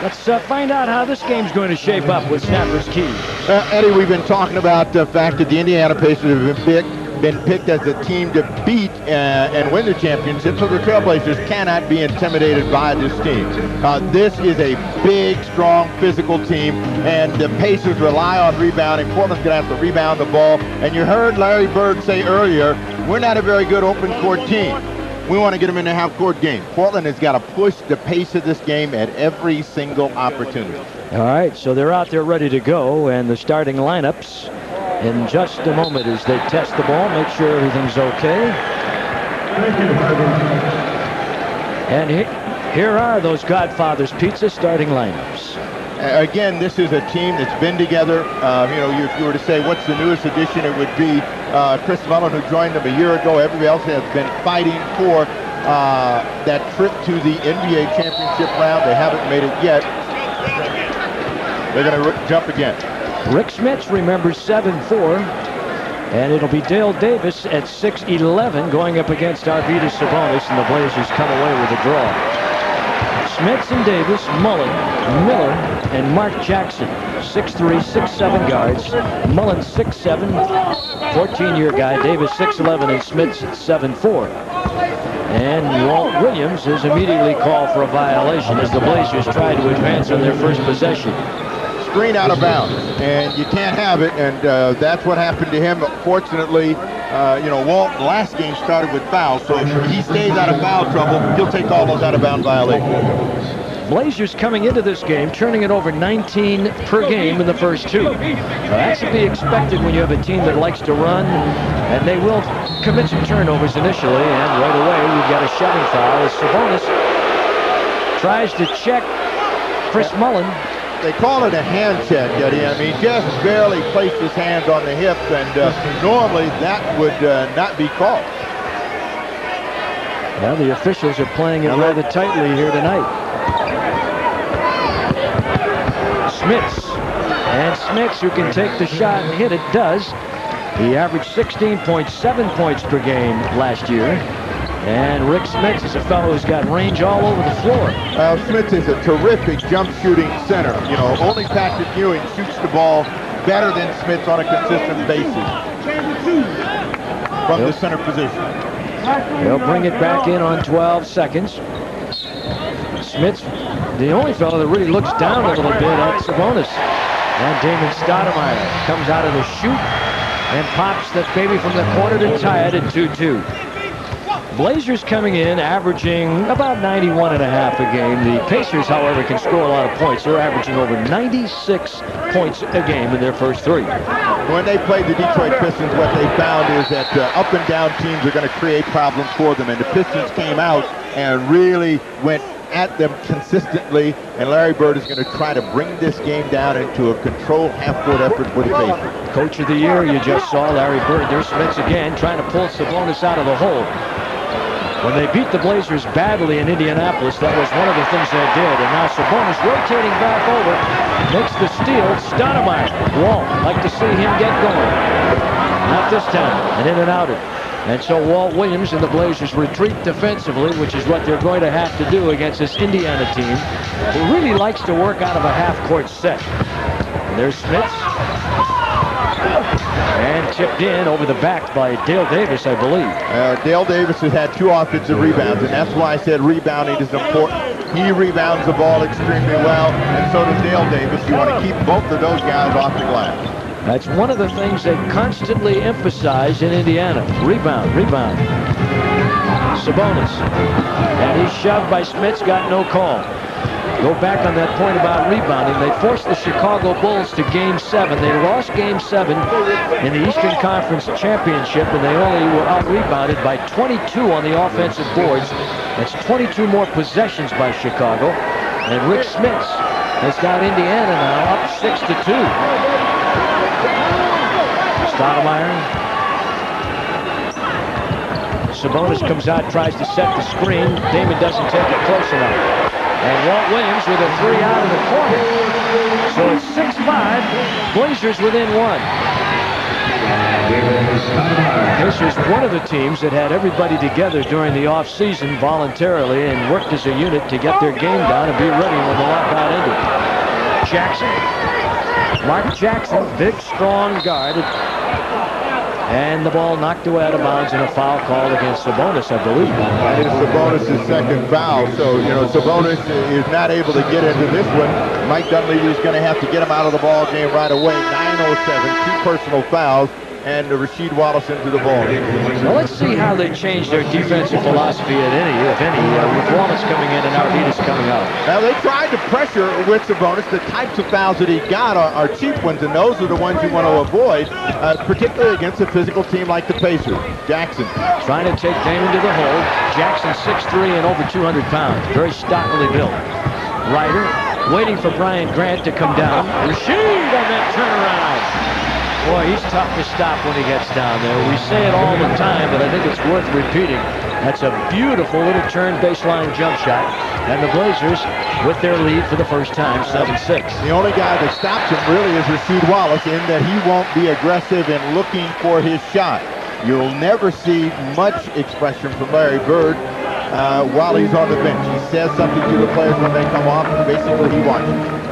Let's find out how this game's going to shape up with Snappers Key. Eddie, we've been talking about the fact that the Indiana Pacers have been picked as the team to beat and win the championship, so the Trailblazers cannot be intimidated by this team. This is a big, strong, physical team, and the Pacers rely on rebounding. Portland's going to have to rebound the ball, and you heard Larry Bird say earlier, we're not a very good open court team. We want to get them in the half-court game. Portland has got to push the pace of this game at every single opportunity. All right, so they're out there ready to go, and the starting lineups in just a moment as they test the ball, make sure everything's okay. And here are those Godfather's Pizza starting lineups. Again, this is a team that's been together. If you were to say what's the newest addition, it would be Chris Mullin, who joined them a year ago. Everybody else has been fighting for that trip to the NBA championship round. They haven't made it yet. They're going to jump again. Rick Smits remembers 7'4", and it'll be Dale Davis at 6'11", going up against Arvydas Sabonis, and the Blazers come away with a draw. Smits and Davis, Mullin, Miller, and Mark Jackson, 6'3", 6'7" guards. Mullin 6'7", 14-year guy. Davis 6'11", and Smits 7'4". And Walt Williams is immediately called for a violation as the Blazers try to advance on their first possession. Screen out of bounds, and you can't have it, and that's what happened to him. Fortunately, Walt last game started with fouls, so if he stays out of foul trouble, he'll take all those out-of-bound violations. Blazers coming into this game, turning it over 19 per game in the first two. That's to be expected when you have a team that likes to run, and they will commit some turnovers initially, and right away we've got a shoving foul as Sabonis tries to check Chris Mullin. They call it a hand check, Eddie. I mean, just barely placed his hands on the hip, and normally that would not be called. Well, the officials are playing it rather tightly here tonight. Smits. And Smits, who can take the shot and hit it, does. He averaged 16.7 points per game last year. And Rick Smits is a fellow who's got range all over the floor. Smits is a terrific jump shooting center. Only Patrick Ewing shoots the ball better than Smits on a consistent basis from the center position. They'll bring it back in on 12 seconds. Smits, the only fellow that really looks down a little bit at Sabonis. And Damon Stoudemire comes out of the shoot and pops that baby from the corner to tie it at 2-2. Blazers coming in, averaging about 91.5 a game. The Pacers, however, can score a lot of points. They're averaging over 96 points a game in their first three. When they played the Detroit Pistons, what they found is that up and down teams are going to create problems for them. And the Pistons came out and really went at them consistently. And Larry Bird is going to try to bring this game down into a controlled half-court effort for the Pacers. Coach of the year, you just saw Larry Bird. There's Smits again, trying to pull Sabonis out of the hole. When they beat the Blazers badly in Indianapolis, that was one of the things they did. And now Sabonis rotating back over, makes the steal. Stoudemire, Walt, like to see him get going. Not this time, and in and out it. And so Walt Williams and the Blazers retreat defensively, which is what they're going to have to do against this Indiana team, who really likes to work out of a half-court set. And there's Smits. And tipped in over the back by Dale Davis, I believe. Dale Davis has had 2 offensive rebounds, and that's why I said rebounding is important. He rebounds the ball extremely well, and so does Dale Davis. You want to keep both of those guys off the glass. That's one of the things they constantly emphasize in Indiana. Rebound, rebound. Sabonis. And he's shoved by Smits, got no call. Go back on that point about rebounding. They forced the Chicago Bulls to Game 7. They lost Game 7 in the Eastern Conference Championship, and they only were out-rebounded by 22 on the offensive boards. That's 22 more possessions by Chicago. And Rick Smits has got Indiana now up 6-2. Stoudemire. Sabonis comes out, tries to set the screen. Damon doesn't take it close enough. And Walt Williams with a 3 out of the corner. So it's 6-5. Blazers within 1. Pacers, one of the teams that had everybody together during the offseason voluntarily and worked as a unit to get their game down and be ready when the lockout ended. Jackson. Mark Jackson, big, strong guard. And the ball knocked away out of bounds and a foul called against Sabonis, I believe. That is Sabonis' second foul. So, Sabonis is not able to get into this one. Mike Dunleavy is going to have to get him out of the ball game right away. 9:07, 2 personal fouls, and Rasheed Wallace into the ball game. Well, let's see how they change their defensive philosophy if any, with Wallace coming in and Arvidas coming out. Now, they tried to pressure with Sabonis. The types of fouls that he got are cheap ones, and those are the ones you want to avoid, particularly against a physical team like the Pacers. Jackson. Trying to take Damon to the hole. Jackson 6'3" and over 200 pounds. Very stockily built. Ryder waiting for Brian Grant to come down. Rasheed on that turnaround. Boy, he's tough to stop when he gets down there. We say it all the time, but I think it's worth repeating. That's a beautiful little turn baseline jump shot. And the Blazers, with their lead for the first time, 7-6. The only guy that stops him really is Rasheed Wallace, in that he won't be aggressive in looking for his shot. You'll never see much expression from Larry Bird while he's on the bench. He says something to the players when they come off, and basically he watches.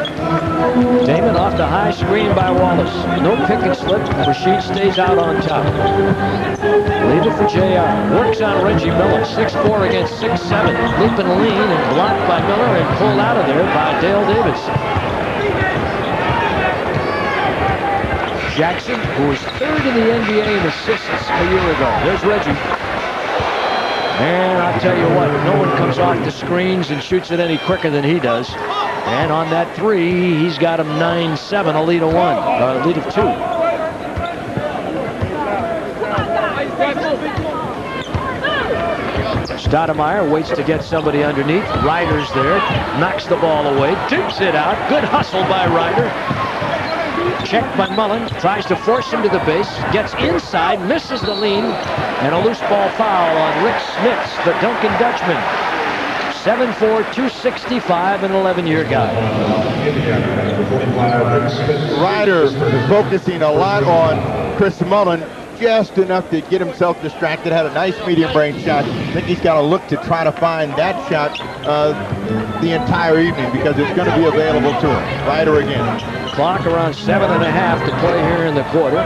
Damon off the high screen by Wallace. No pick and slip. Rasheed stays out on top. Leave it for JR. Works on Reggie Miller. 6'4" against 6'7". Leap and lean and blocked by Miller and pulled out of there by Dale Davis. Jackson, who was 3rd in the NBA in assists a year ago. There's Reggie. And I'll tell you what, no one comes off the screens and shoots it any quicker than he does. And on that 3, he's got him 9-7, a lead of 1, a lead of 2. Stoudemire waits to get somebody underneath. Ryder's there, knocks the ball away, tips it out. Good hustle by Ryder. Checked by Mullen, tries to force him to the base, gets inside, misses the lean, and a loose ball foul on Rick Smits, the Duncan Dutchman. 7'4", 265, an 11-year guy. Ryder focusing a lot on Chris Mullen, just enough to get himself distracted. Had a nice medium range shot. I think he's got to look to try to find that shot the entire evening, because it's going to be available to him. Ryder again. Clock around 7.5 to play here in the quarter.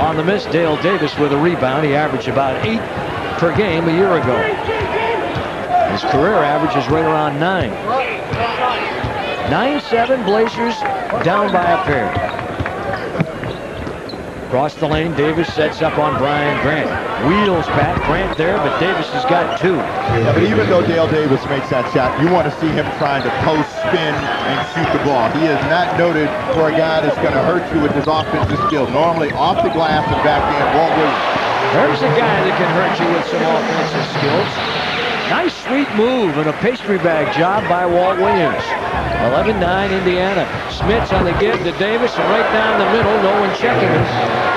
On the miss, Dale Davis with a rebound. He averaged about 8 per game a year ago. His career average is right around 9. 9-7, Blazers down by a pair. Across the lane, Davis sets up on Brian Grant. Wheels back, Grant there, but Davis has got 2. Yeah, but even though Dale Davis makes that shot, you want to see him trying to post, spin, and shoot the ball. He is not noted for a guy that's going to hurt you with his offensive skills. Normally off the glass and backhand, Walt Williams. There's a guy that can hurt you with some offensive skills. Nice sweet move and a pastry bag job by Walt Williams. 11-9 Indiana. Smits on the give to Davis, and right down the middle, no one checking him.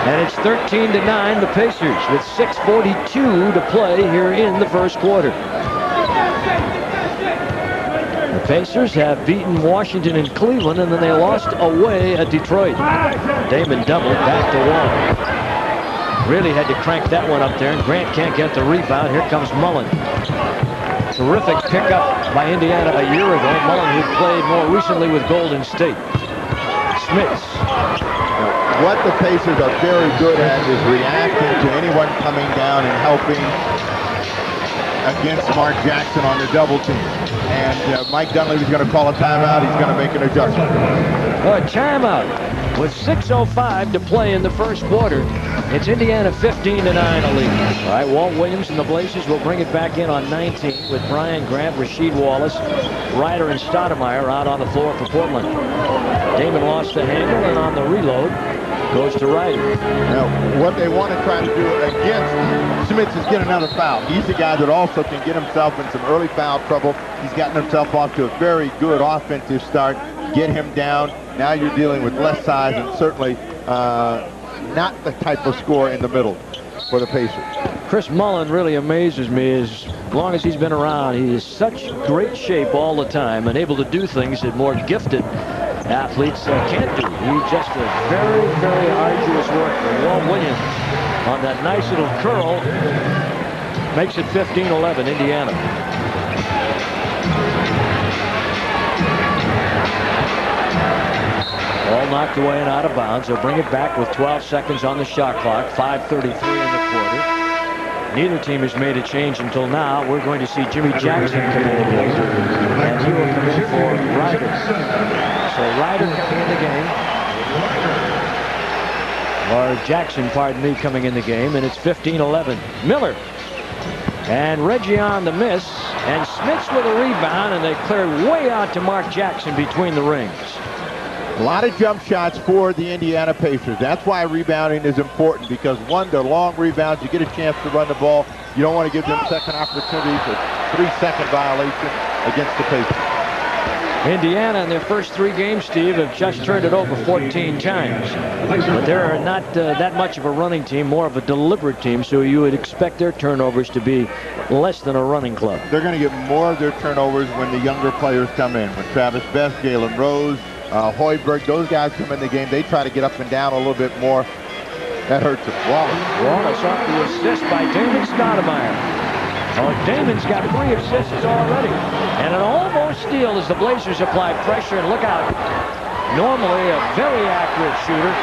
And it's 13-9 the Pacers with 6:42 to play here in the first quarter. The Pacers have beaten Washington and Cleveland, and then they lost away at Detroit. Damon doubled back to Wall. Really had to crank that one up there, and Grant can't get the rebound. Here comes Mullen. Terrific pickup by Indiana a year ago. Mullen, who played more recently with Golden State. Smits. What the Pacers are very good at is reacting to anyone coming down and helping against Mark Jackson on the double team. And Mike Dunleavy is going to call a timeout. He's going to make an adjustment. A timeout with 6:05 to play in the first quarter. It's Indiana 15-9 a lead. All right, Walt Williams and the Blazers will bring it back in on 19 with Brian Grant, Rasheed Wallace, Ryder, and Stoudemire out on the floor for Portland. Damon lost the handle, and on the reload goes to Ryder. Now, what they want to try to do against Smits is get another foul. He's the guy that also can get himself in some early foul trouble. He's gotten himself off to a very good offensive start. Get him down. Now you're dealing with less size and certainly not the type of score in the middle for the Pacers. Chris Mullen really amazes me. As long as he's been around, he is such great shape all the time and able to do things that more gifted athletes can't do. He's just a very, very arduous worker. Walt Williams on that nice little curl makes it 15-11 Indiana. knocked away and out of bounds. They'll bring it back with 12 seconds on the shot clock. 5:33 in the quarter. Neither team has made a change until now. We're going to see Jimmy Jackson come in the game, and he will come in for Ryder. So Ryder coming in the game, or Jackson, pardon me, coming in the game, and it's 15-11. Miller and Reggie on the miss, and Smits with a rebound, and they cleared way out to Mark Jackson between the rings. A lot of jump shots for the Indiana Pacers. That's why rebounding is important, because one, they're long rebounds. You get a chance to run the ball. You don't want to give them second opportunities. A 3-second violation against the Pacers. Indiana in their first 3 games, Steve, have just turned it over 14 times. But they're not that much of a running team, more of a deliberate team, so you would expect their turnovers to be less than a running club. They're going to get more of their turnovers when the younger players come in. When Travis Best, Galen Rose, Hoiberg, those guys come in the game, they try to get up and down a little bit more. That hurts them. Wallace off the assist by Damon Stoudemire. Oh, Damon's got 3 assists already. And an almost steal as the Blazers apply pressure, and look out. Normally a very accurate shooter.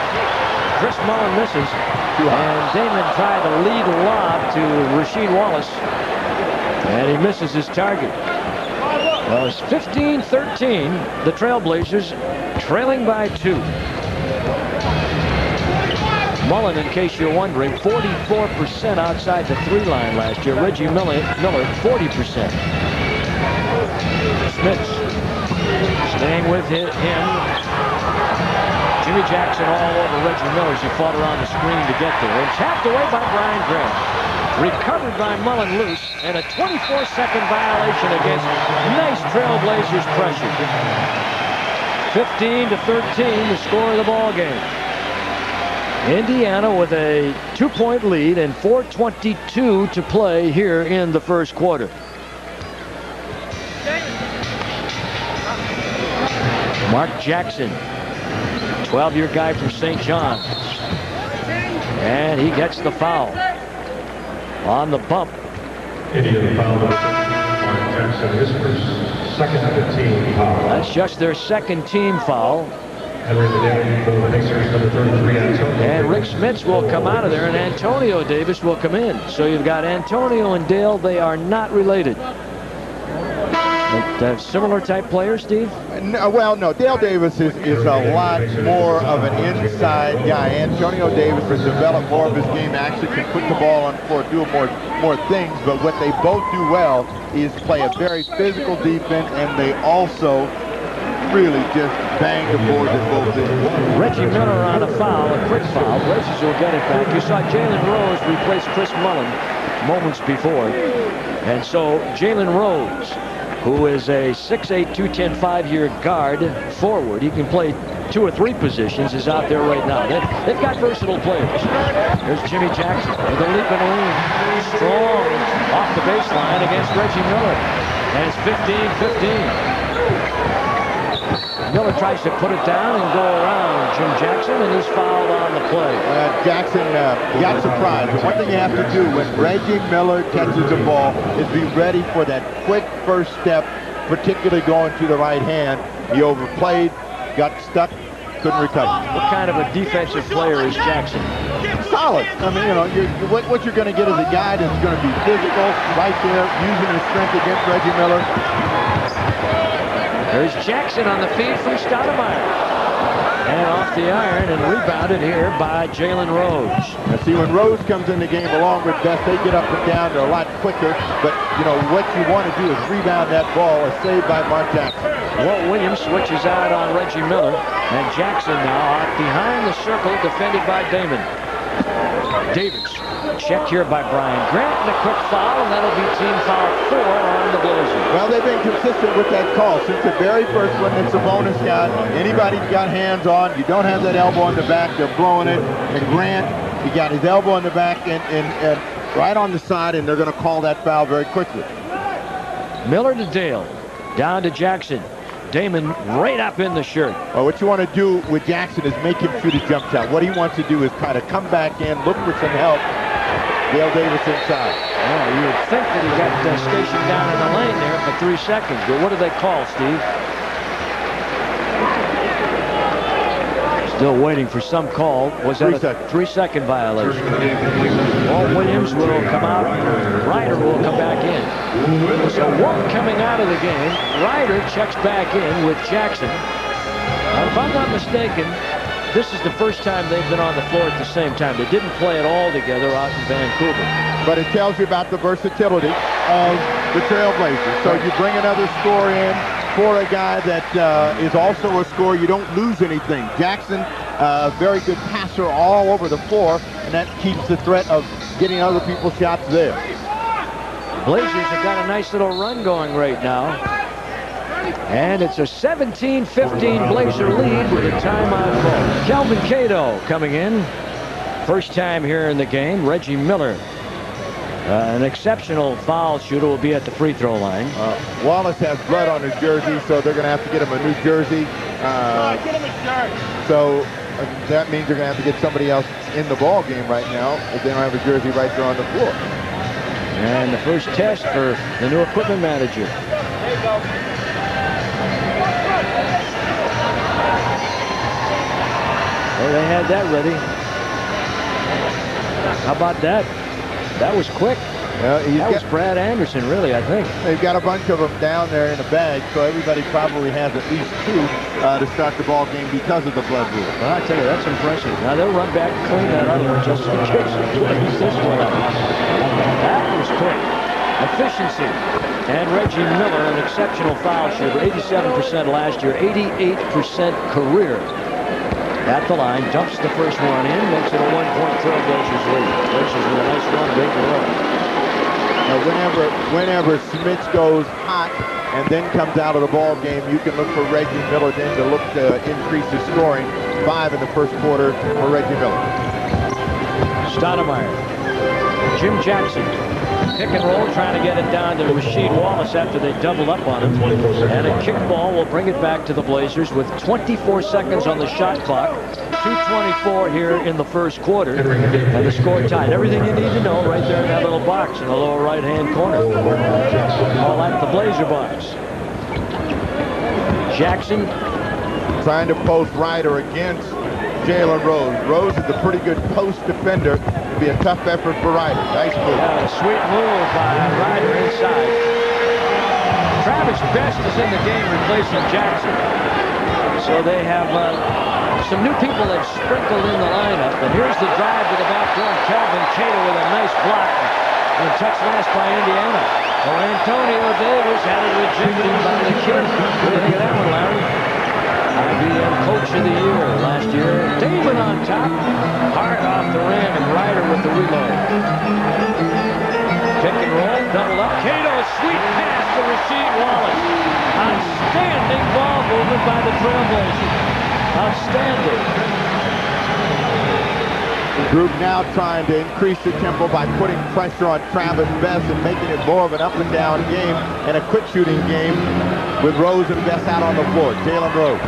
Chris Mullin misses. And Damon tried to lead lob to Rasheed Wallace. And he misses his target. Well, it's 15-13. The Trailblazers trailing by 2. Mullin, in case you're wondering, 44% outside the 3-line last year. Reggie Miller, 40%. Smits staying with him. Jimmy Jackson all over Reggie Miller as he fought around the screen to get there. And tapped away by Brian Grant. Recovered by Mullin loose, and a 24-second violation against nice Trailblazers pressure. 15-13, the score of the ball game. Indiana with a 2-point lead and 4:22 to play here in the first quarter. Mark Jackson, 12-year guy from St. John's. And he gets the foul. On the bump. Indiana foul. Mark Jackson, his first, second team foul. That's just their second team foul. And Rick Smits will come out of there, and Antonio Davis will come in. So you've got Antonio and Dale. They are not related. But, similar type players, Steve? No, well, no. Dale Davis is a lot more of an inside guy. Antonio Davis has developed more of his game. Actually can put the ball on the floor, do more things. But what they both do well is play a very physical defense, and they also really just bang the boards at both ends. Reggie Miller on a foul, a quick foul. Blazers will get it back. You saw Jalen Rose replace Chris Mullin moments before. And so Jalen Rose, who is a 6'8", 210, 5-year guard forward, he can play 2 or 3 positions, is out there right now. They've got versatile players. There's Jimmy Jackson with a leap and lean. Strong off the baseline against Reggie Miller. And it's 15-15. Miller tries to put it down and go around Jim Jackson, and he's fouled on the play. Jackson got surprised. The one thing you have to do when Reggie Miller catches the ball is be ready for that quick first step, particularly going to the right hand. He overplayed, got stuck, couldn't recover. What kind of a defensive player is Jackson? Solid. I mean, you know, what you're going to get is a guy that's going to be physical, right there, using his strength against Reggie Miller. There's Jackson on the feed from Stoudemire. And off the iron and rebounded here by Jalen Rose. Now see, when Rose comes in the game along with Best, they get up and down. They're a lot quicker. But, you know, what you want to do is rebound that ball. A save by Mark Jackson. Walt Williams switches out on Reggie Miller. And Jackson now out behind the circle, defended by Damon. Davis checked here by Brian Grant, and a quick foul, and that'll be team foul 4 on the Blazers. Well, they've been consistent with that call since the very first one. It's a bonus got. Anybody's got hands on. You don't have that elbow in the back. They're blowing it. And Grant, he got his elbow in the back and right on the side, and they're going to call that foul very quickly. Miller to Dale, down to Jackson. Damon right up in the shirt. Well, what you want to do with Jackson is make him shoot a jump shot. What he wants to do is try to come back in, look for some help. Dale Davis inside. Yeah, you would think that he got stationed down in the lane there for 3 seconds. But what do they call, Steve? Still waiting for some call. Was that a 3-second violation? Walt Williams will come out. Ryder will come back in. So Walt coming out of the game. Ryder checks back in with Jackson. If I'm not mistaken, this is the first time they've been on the floor at the same time. They didn't play it all together out in Vancouver. But it tells you about the versatility of the Trailblazers. So you bring another scorer in for a guy that is also a scorer. You don't lose anything. Jackson, very good passer all over the floor, and that keeps the threat of getting other people's shots there. Blazers have got a nice little run going right now. And it's a 17-15 Blazer lead with a timeout call. Kelvin Cato coming in. First time here in the game. Reggie Miller, an exceptional foul shooter, will be at the free throw line. Wallace has blood on his jersey, so they're going to have to get him a new jersey. Get him a shirt. So that means they're going to have to get somebody else in the ball game right now if they don't have a jersey right there on the floor. And the first test for the new equipment manager. There you go. Well, they had that ready. How about that? That was quick. That was Brad Anderson, really, I think. They've got a bunch of them down there in a bag, so everybody probably has at least 2 to start the ball game because of the blood rule. Well, I tell you, that's impressive. Now they'll run back and clean that other one just in case. This one up. That was quick. Efficiency. And Reggie Miller, an exceptional foul shooter, 87% last year, 88% career. At the line, dumps the first one in, makes it a 1-point Trailblazers lead. Blazers with a nice run, big row. Now, whenever Smits goes hot and then comes out of the ball game, you can look for Reggie Miller then to look to increase his scoring. 5 in the first quarter for Reggie Miller. Stoudemire. Jim Jackson. Pick and roll, trying to get it down to Rasheed Wallace after they doubled up on him. And a kickball will bring it back to the Blazers with 24 seconds on the shot clock. 2:24 here in the first quarter. And the score tied. Everything you need to know right there in that little box in the lower right-hand corner. All that the Blazer box. Jackson. Trying to post Ryder against Jalen Rose. Rose is a pretty good post defender. It'll be a tough effort for Ryder. Nice move. Yeah, a sweet move by Ryder inside. Travis Best is in the game replacing Jackson. So they have some new people that sprinkled in the lineup. And here's the drive to the back door. Kelvin Cato with a nice block. And touch last by Indiana. Well, Antonio Davis had it rejected by the kid. What do you think of that one, Larry? IBM Coach of the Year last year. David on top. Hard off the rim, and Ryder with the reload. Pick and roll, double up. Cato, a sweet pass to Rasheed Wallace. Outstanding ball movement by the Trailblazers. Outstanding. The group now trying to increase the tempo by putting pressure on Travis Best and making it more of an up and down game and a quick shooting game with Rose and Best out on the floor. Jalen Rose.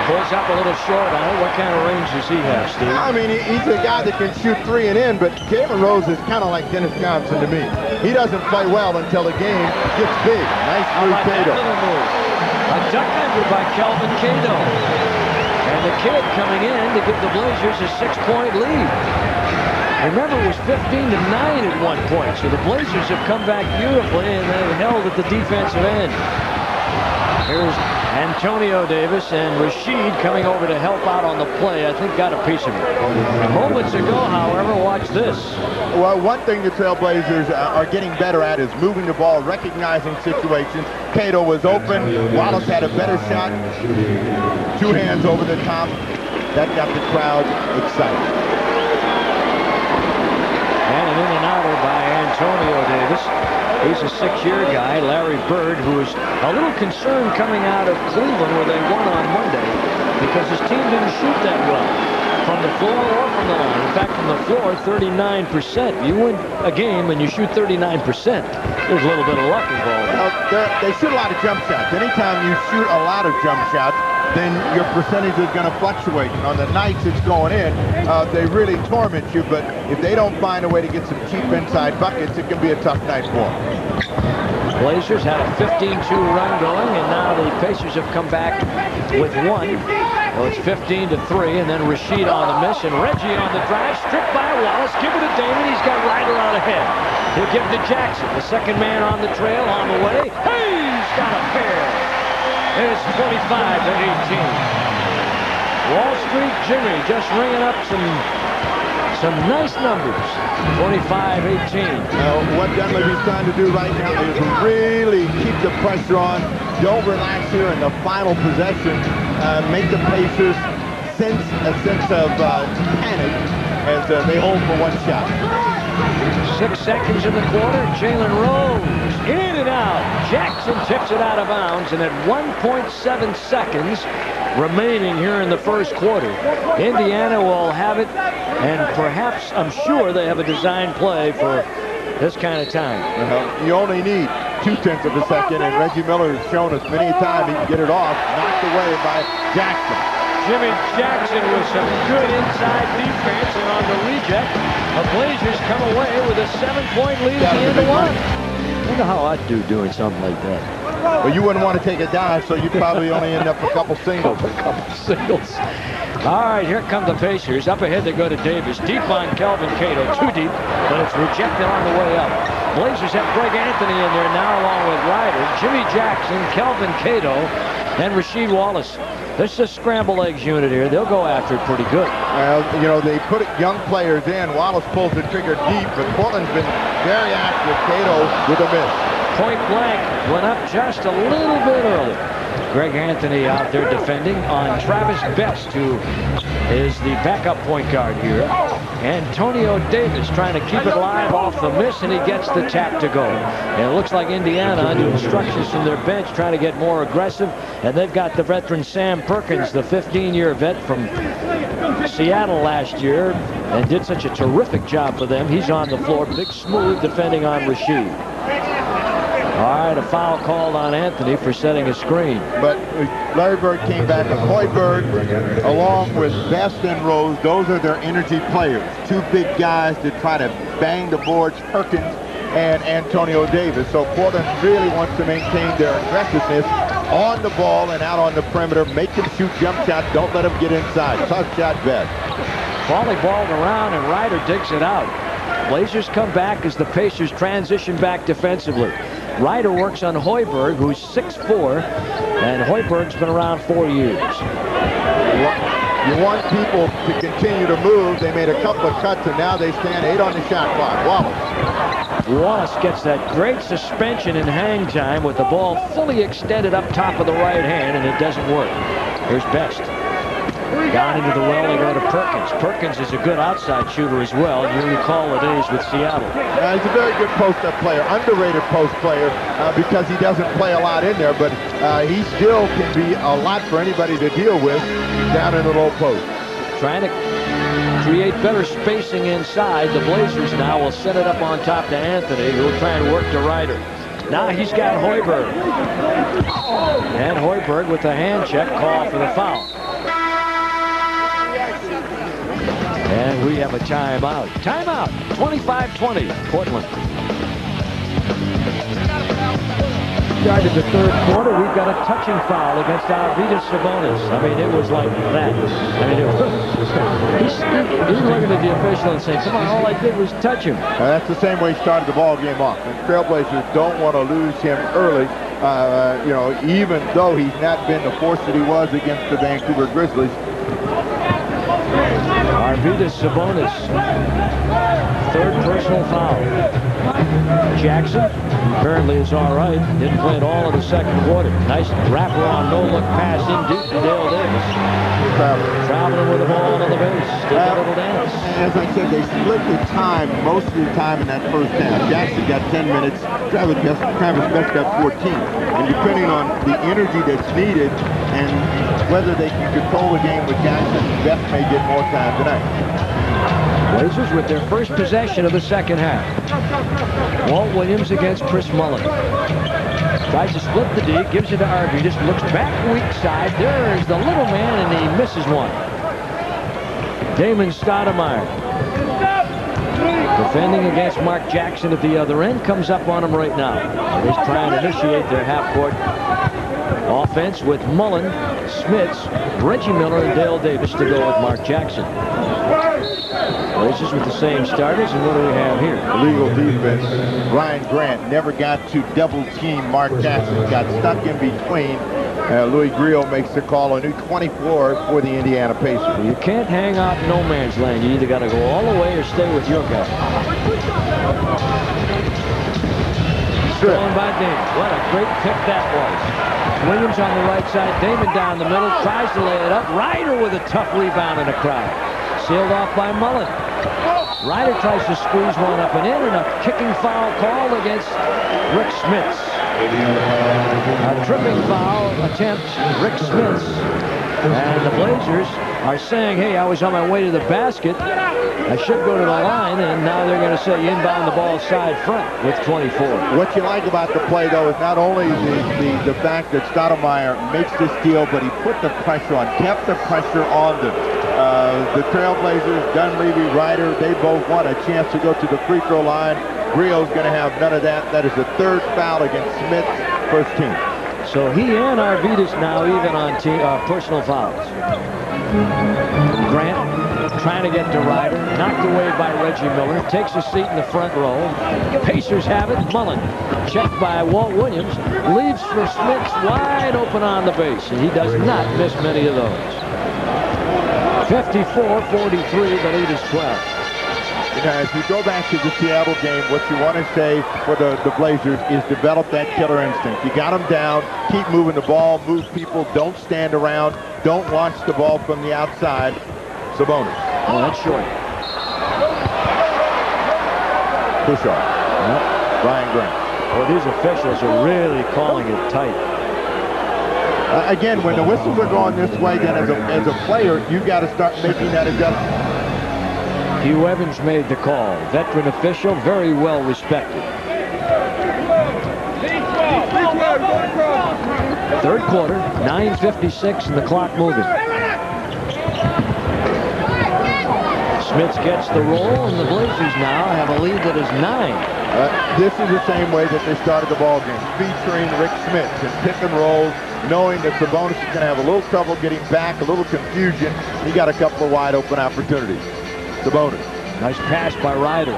Pulls up a little short on it. What kind of range does he have, Steve? I mean, he's a guy that can shoot 3 and in, but Jalen Rose is kind of like Dennis Johnson to me. He doesn't play well until the game gets big. Nice move, Cato. A duck under by Kelvin Cato. And the kid coming in to give the Blazers a 6-point lead. Remember, it was 15-9 at one point, so the Blazers have come back beautifully and they've held at the defensive end. Here's Antonio Davis, and Rasheed coming over to help out on the play. I think got a piece of it. Moments ago, however, watch this. Well, one thing the Trailblazers are getting better at is moving the ball, recognizing situations. Cato was open. Wallace had a better shot. 2 hands over the top. That got the crowd excited. And an in-and-outer by Antonio Davis. He's a 6-year guy, Larry Bird, who is a little concerned coming out of Cleveland where they won on Monday because his team didn't shoot that well from the floor or from the line. In fact, from the floor, 39%. You win a game and you shoot 39%. There's a little bit of luck involved. They shoot a lot of jump shots. Anytime you shoot a lot of jump shots, then your percentage is going to fluctuate. And on the nights it's going in, they really torment you. But if they don't find a way to get some cheap inside buckets, it can be a tough night for them. Blazers had a 15-2 run going, and now the Pacers have come back with one. So it's 15-3, and then Rasheed on the miss, and Reggie on the drive, stripped by Wallace. Give it to Damon. He's got Ryder out ahead. He'll give it to Jackson. The second man on the trail, on the way. Hey, he's got a pair. It's 25-18. Wall Street Jimmy just ringing up some nice numbers. 25-18. What Dunleavy's trying to do right now is really keep the pressure on. Don't relax here in the final possession. Make the Pacers sense a sense of panic as they hold for one shot. 6 seconds in the quarter. Jalen Rose in and out. Jackson tips it out of bounds, and at 1.7 seconds remaining here in the first quarter, Indiana will have it, and perhaps, I'm sure, they have a design play for this kind of time. You only need 0.2 of a second, and Reggie Miller has shown us many times he can get it off, knocked away by Jackson. Jimmy Jackson with some good inside defense, and on the reject, the Blazers come away with a 7-point lead at the end of one. I wonder how I'd do doing something like that. Well, you wouldn't want to take a dive, so you'd probably only end up a couple singles. All right, here come the Pacers. Up ahead they go to Davis. Deep on Kelvin Cato. Too deep, but it's rejected on the way up. Blazers have Greg Anthony in there now along with Ryder, Jimmy Jackson, Kelvin Cato, and Rasheed Wallace. This is a scramble eggs unit here. They'll go after it pretty good. Well, you know, they put young players in. Wallace pulls the trigger deep, but Portland's been very active. Cato with a miss. Point blank went up just a little bit early. Greg Anthony out there defending on Travis Best, who is the backup point guard here. Antonio Davis trying to keep it alive off the miss, and he gets the tap to go. And it looks like Indiana, under instructions from their bench, trying to get more aggressive. And they've got the veteran Sam Perkins, the 15-year vet from Seattle last year, and did such a terrific job for them. He's on the floor. Big Smooth defending on Rasheed. All right, a foul called on Anthony for setting a screen. But Larry Bird came back with Hoiberg along with Best and Rose. Those are their energy players. Two big guys to try to bang the boards, Perkins and Antonio Davis. So Portland really wants to maintain their aggressiveness on the ball and out on the perimeter. Make them shoot jump shots. Don't let them get inside. Tough shot, Best. Volleyballed around, and Ryder digs it out. Blazers come back as the Pacers transition back defensively. Ryder works on Hoiberg, who's 6'4", and Hoiberg's been around 4 years. You want people to continue to move. They made a couple of cuts, and now they stand 8 on the shot clock. Wallace gets that great suspension and hang time with the ball fully extended up top of the right hand, and it doesn't work. Here's Best. Down into the well, they go to Perkins. Perkins is a good outside shooter as well. You recall the days with Seattle. He's a very good post-up player, underrated post player because he doesn't play a lot in there, but he still can be a lot for anybody to deal with down in the low post. Trying to create better spacing inside. The Blazers now will set it up on top to Anthony, who will try and work to Ryder. Now he's got Hoiberg. And Hoiberg with the hand check, call for the foul. And we have a timeout. Timeout. 25-20. Portland. Started the third quarter. We've got a touching foul against Arvydas Sabonis. I mean, it was like that. I mean, it was. He's looking at the official and saying, "Come on, all I did was touch him." That's the same way he started the ball game off. And Trailblazers don't want to lose him early. You know, even though he's not been the force that he was against the Vancouver Grizzlies. Arvydas Sabonis, third personal foul. Jackson apparently is all right. Didn't play at all in the second quarter. Nice wraparound no-look pass in deep to Dale Davis. Traveling with the ball on the base. Still a little dance. As I said, they split the time, most of the time in that first half. Jackson got 10 minutes. Travis Best got 14. And depending on the energy that's needed and whether they can control the game with Jackson, Best may get more time tonight. Blazers with their first possession of the second half. Walt Williams against Chris Mullin. Tries to split the D, gives it to Arvydas, looks back weak side. There's the little man, and he misses one. Damon Stoudemire. Defending against Mark Jackson at the other end, comes up on him right now. He's trying to initiate their half-court offense with Mullen, Smits, Reggie Miller, and Dale Davis to go with Mark Jackson. Blazers with the same starters, and what do we have here? Illegal defense. Brian Grant never got to double-team Mark Jackson. Got stuck in between. Louis Griot makes the call, a new 24 for the Indiana Pacers. You can't hang out in no man's land. You either got to go all the way or stay with your guy. Stolen by Damon. What a great pick that was. Williams on the right side, Damon down the middle, tries to lay it up. Ryder with a tough rebound in the crowd. Sealed off by Mullen. Ryder tries to squeeze one up and in, and a kicking foul called against Rick Smits. A tripping foul attempt, Rick Smits. And the Blazers are saying, hey, I was on my way to the basket. I should go to the line, and now they're going to say you inbound the ball side front with 24. What you like about the play, though, is not only the fact that Stoudemire makes this steal, but he put the pressure on, kept the pressure on them. The Trailblazers, Dunleavy, Ryder, they both want a chance to go to the free throw line. Griot's going to have none of that. That is the third foul against Smith, first team. So he and Arvydas now even on personal fouls. Grant trying to get to Ryder, knocked away by Reggie Miller, takes a seat in the front row. Pacers have it. Mullen checked by Walt Williams, leaves for Smits wide open on the base, and he does not miss many of those. 54-43, the lead is 12. You know, if you go back to the Seattle game, what you want to say for the Blazers is develop that killer instinct. You got them down, keep moving the ball, move people, don't stand around, don't launch the ball from the outside. Sabonis. Oh, that's short. Push off. Yep. Brian Grant. Well, these officials are really calling it tight. Again, when the whistles are going this way, then as a player, you got to start making that adjustment. Hugh Evans made the call. Veteran official, very well respected. Third quarter, 9:56 and the clock moving. Smits gets the roll, and the Blazers now have a lead that is 9. This is the same way that they started the ball game, featuring Rick Smits and pick and rolls, knowing that Sabonis is going to have a little trouble getting back, a little confusion. He got a couple of wide open opportunities. Sabonis. Nice pass by Ryder.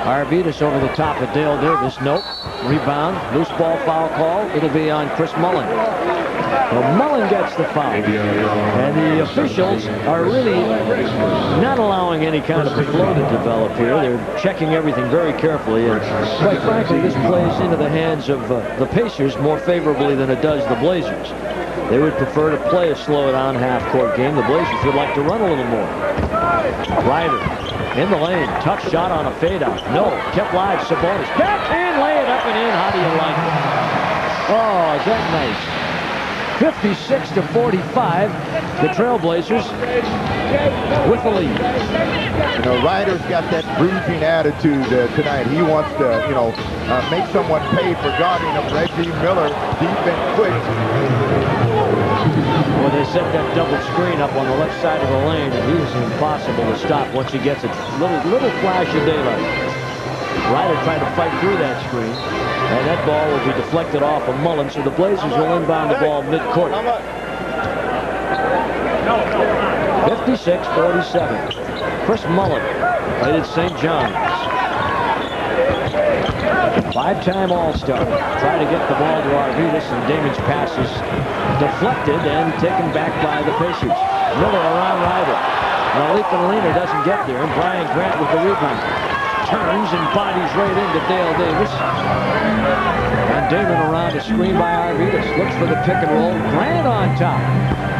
Arvydas over the top of Dale Davis. Nope. Rebound. Loose ball foul call. It'll be on Chris Mullen. Well, Mullen gets the foul. And the officials are really not allowing any kind of a flow to develop here. They're checking everything very carefully. And quite frankly, this plays into the hands of the Pacers more favorably than it does the Blazers. They would prefer to play a slow-down half-court game. The Blazers would like to run a little more. Ryder in the lane. Tough shot on a fade-out. No. Kept live. Sabonis. Backhand, lay it up and in. How do you like it? Oh, is that nice? 56-45. The Trailblazers with the lead. You know, Ryder's got that bruising attitude tonight. He wants to, make someone pay for guarding him. Reggie Miller, deep and quick. Well, they set that double screen up on the left side of the lane, and he's impossible to stop once he gets a little flash of daylight. Ryder trying to fight through that screen, and that ball will be deflected off of Mullen, so the Blazers will inbound the ball midcourt. 56-47. Chris Mullen played at St. John's. Five-time All-Star. Try to get the ball to Arvydas, and Damon's pass is deflected and taken back by the Pacers. Miller around Ryder. Now Leaper doesn't get there, and Brian Grant with the rebound. Turns and bodies right into Dale Davis. And Damon around a screen by Arvydas. Looks for the pick and roll. Grant on top.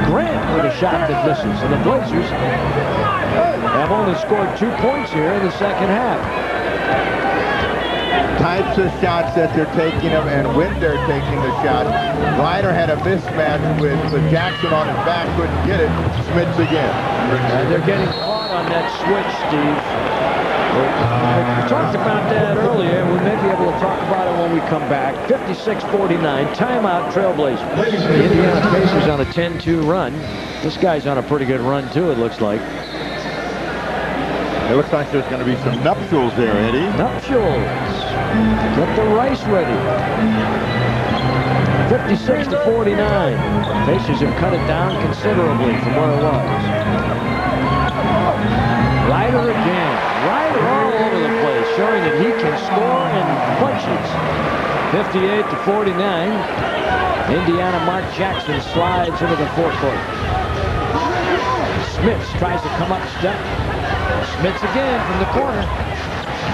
Grant with a shot that misses. And the Blazers have only scored 2 points here in the second half. Types of shots that they're taking them, and when they're taking the shot. Ryder had a mismatch with Jackson on his back, couldn't get it. Smits again. And they're getting caught on that switch, Steve. We talked about that earlier, and we may be able to talk about it when we come back. 56-49, timeout Trailblazers. The Indiana Pacers on a 10-2 run. This guy's on a pretty good run, too, it looks like. It looks like there's going to be some nuptials there, Eddie. Nuptials. Get the rice ready. 56 to 49. Pacers have cut it down considerably from where it was. Ryder again. Ryder all over the place, showing that he can score in bunches. 58 to 49. Indiana Mark Jackson slides into the forecourt. Smits tries to come up step. Smits again from the corner.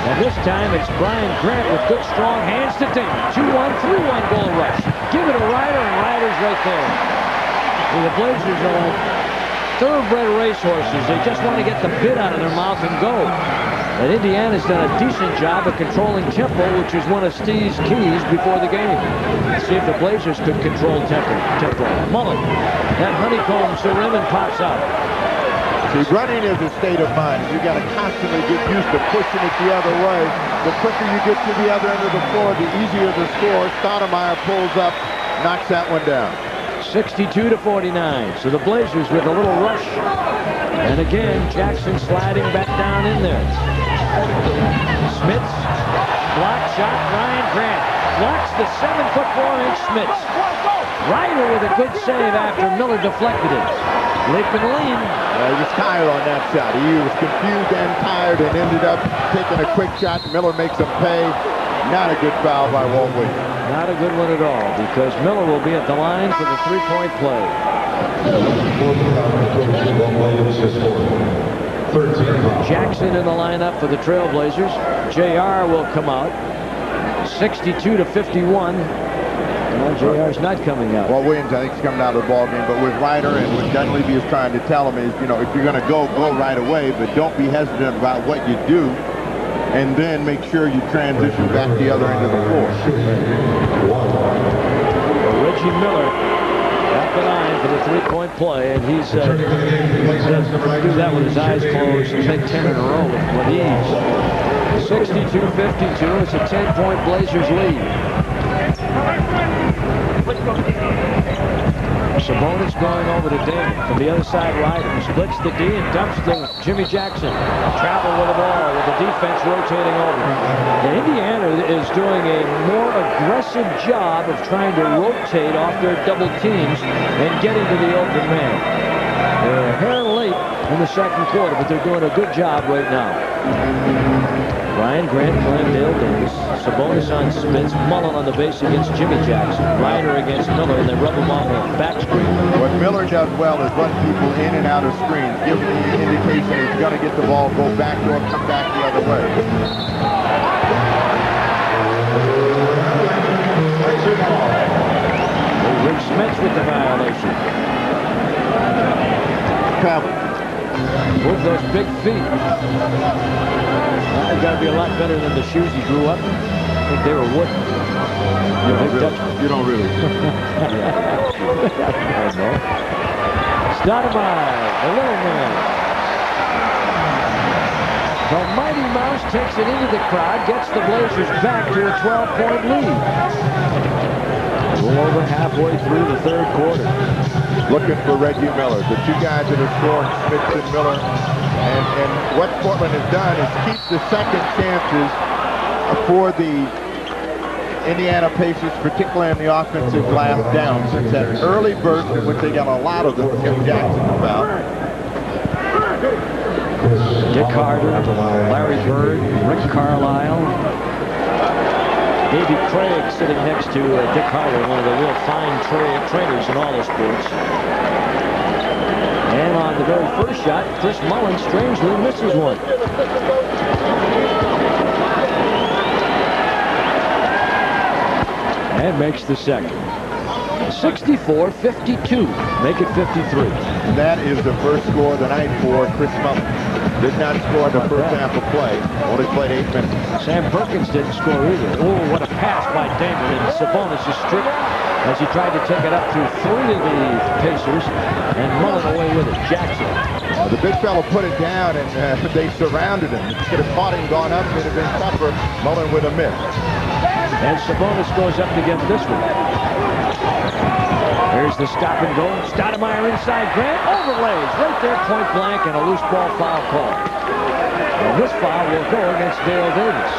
And this time it's Brian Grant with good strong hands to take. 2-1, 3-1 goal rush. Give it to Ryder, and Ryder's right there. The Blazers are like thoroughbred racehorses. They just want to get the bit out of their mouth and go. And Indiana's done a decent job of controlling tempo, which is one of Steve's keys before the game. Let's see if the Blazers could control tempo. Mullen, that honeycomb Siriman pops out. See, running is a state of mind. You got to constantly get used to pushing it the other way. The quicker you get to the other end of the floor, the easier the score. Stoudemire pulls up, knocks that one down. 62 to 49. So the Blazers with a little rush. And again, Jackson sliding back down in there. Smits, block shot, Ryan Grant. Blocks the 7'4" Smits. Ryder with a good save after Miller deflected it. Lakeman Lean. He was tired on that shot. He was confused and tired and ended up taking a quick shot. Miller makes him pay. Not a good foul by Walt Williams. Not a good one at all, because Miller will be at the line for the three-point play. Jackson in the lineup for the Trailblazers. JR will come out. 62 to 51. Well, JR's not coming out. Well, Williams, I think, is coming out of the ball game, but with Ryder and what Dunleavy is trying to tell him is, you know, if you're going to go right away, but don't be hesitant about what you do, and then make sure you transition back the other end of the floor. Well, Reggie Miller at the line for the three-point play, and he's do that with his eyes closed and take 10 in a row with ease. 62-52. It's a 10-point Blazers lead. Sabonis going over to Damon. From the other side, Ryder splits the D and dumps to Jimmy Jackson. Travel with the ball with the defense rotating over. And Indiana is doing a more aggressive job of trying to rotate off their double teams and get into the open man. They're a hair late in the second quarter, but they're doing a good job right now. Ryan Grant playing Dale Davis. Sabonis on Smits. Mullen on the base against Jimmy Jackson. Ryder against Miller, and they rub him off a back screen. What Miller does well is run people in and out of screens, giving the indication he's going to get the ball, go back door, come back the other way. Rick Smits with the violation. Travel. With those big feet. They've got to be a lot better than the shoes he grew up in. I think they were wood. You don't really. Stoudemire, the little man. The Mighty Mouse takes it into the crowd, gets the Blazers back to a 12-point lead. A little over halfway through the third quarter. Looking for Reggie Miller. The two guys that are scoring, Smits and Miller. And what Portland has done is keep the second chances for the Indiana Pacers, particularly in the offensive glass, down since that early burst in which they got a lot of them from Jackson about. Dick Carter, Larry Bird, Rick Carlisle. Davey Craig sitting next to Dick Carter, one of the real fine trainers in all the sports. And on the very first shot, Chris Mullen strangely misses one. And makes the second. 64-52. Make it 53. And that is the first score of the night for Chris Mullen. Did not score in the first half of play. Only played 8 minutes. Sam Perkins didn't score either. Oh, what a pass by Damon. And Sabonis is stripped as he tried to take it up through 3 of the Pacers. And Mullen away with it. Jackson. The big fellow put it down, and they surrounded him. If he could have caught him, gone up, it would have been tougher. Mullen with a miss. And Sabonis goes up to get this one. Here's the stop and go. Stoudemire inside. Grant overlays right there, point blank, and a loose ball foul call. And this foul will go against Dale Davis.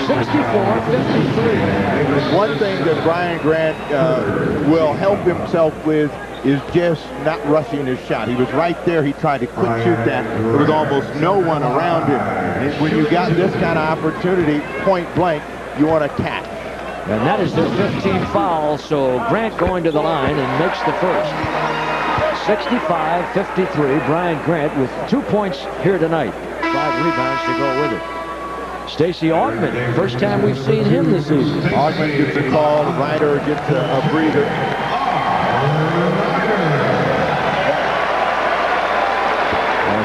64-53. One thing that Brian Grant will help himself with is just not rushing his shot. He was right there. He tried to quick shoot that. There was almost no one around him. And when you got this kind of opportunity, point blank, you want to catch. And that is their 15th foul, so Grant going to the line and makes the first. 65-53, Brian Grant with 2 points here tonight. 5 rebounds to go with it. Stacey Augmon, first time we've seen him this season. Augmon gets a call, Ryder gets a breather.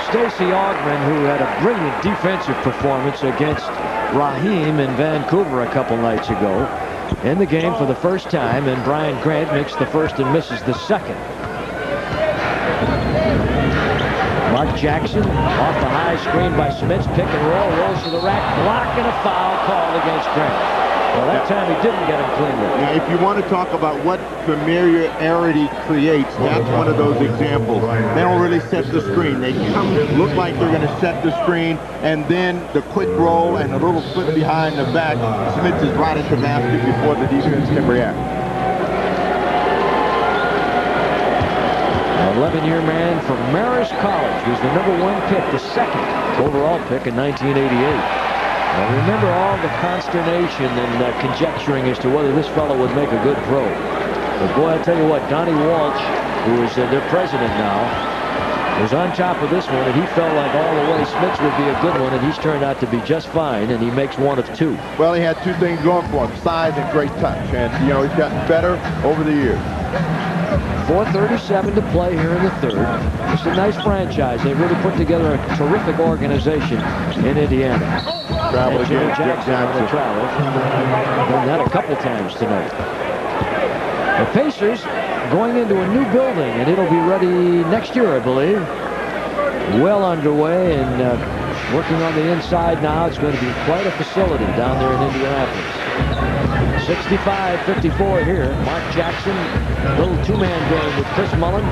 Stacey Augmon, who had a brilliant defensive performance against Raheem in Vancouver a couple nights ago, in the game for the first time, and Brian Grant makes the first and misses the second. Mark Jackson off the high screen by Smits, pick and roll, rolls to the rack, block, and a foul called against Grant. Well, that time he didn't get him cleaned up. Now, if you want to talk about what familiarity creates, that's one of those examples. They don't really set the screen. They come, look like they're going to set the screen, and then the quick roll and a little flip behind the back. Smits is right at the basket before the defense can react. 11-year man from Marist College, who's the #1 pick, the second overall pick in 1988. Now remember all the consternation and conjecturing as to whether this fellow would make a good pro. But boy, I'll tell you what, Donnie Walsh, who is their president now, was on top of this one, and he felt like all the way Smits would be a good one, and he's turned out to be just fine, and he makes 1 of 2. Well, he had 2 things going for him, size and great touch, and, you know, he's gotten better over the years. 4:37 to play here in the third. It's a nice franchise. They really put together a terrific organization in Indiana. Travel Jim again, Jackson on the travel. Done that a couple times tonight. The Pacers going into a new building, and it'll be ready next year, I believe. Well underway and working on the inside now. It's going to be quite a facility down there in Indianapolis. 65-54 here. Mark Jackson, little 2-man game with Chris Mullin.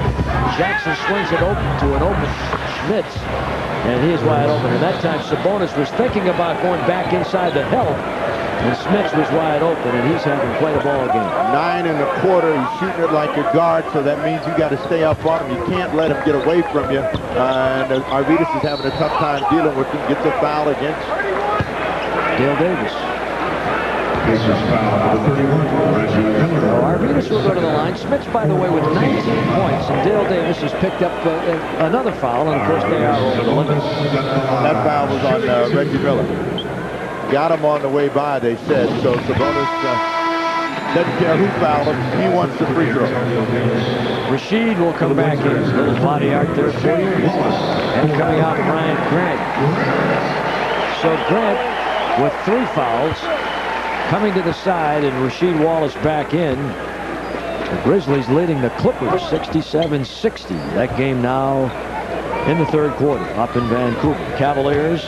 Jackson swings it open to an open Smits, and he is wide open. And that time Sabonis was thinking about going back inside the help, and Smits was wide open, and he's having quite a ball game. 9 1/4. He's shooting it like a guard, so that means you got to stay up on him. You can't let him get away from you. And Arvidas is having a tough time dealing with him. Gets a foul against Dale Davis. Pacers foul number 31, Reggie Miller. Arvidas will go to the line. Smits, by the way, with 19 points, and Dale Davis has picked up another foul, and of course they are over the limit. that foul was on Reggie Miller. Got him on the way by, they said. So Sabonis doesn't care who fouled him. He wants the free throw. Rashid will come back in. Little body art there for you. And coming out, Brian Grant. So Grant with 3 fouls. Coming to the side, and Rasheed Wallace back in. The Grizzlies leading the Clippers 67-60. That game now in the third quarter up in Vancouver. Cavaliers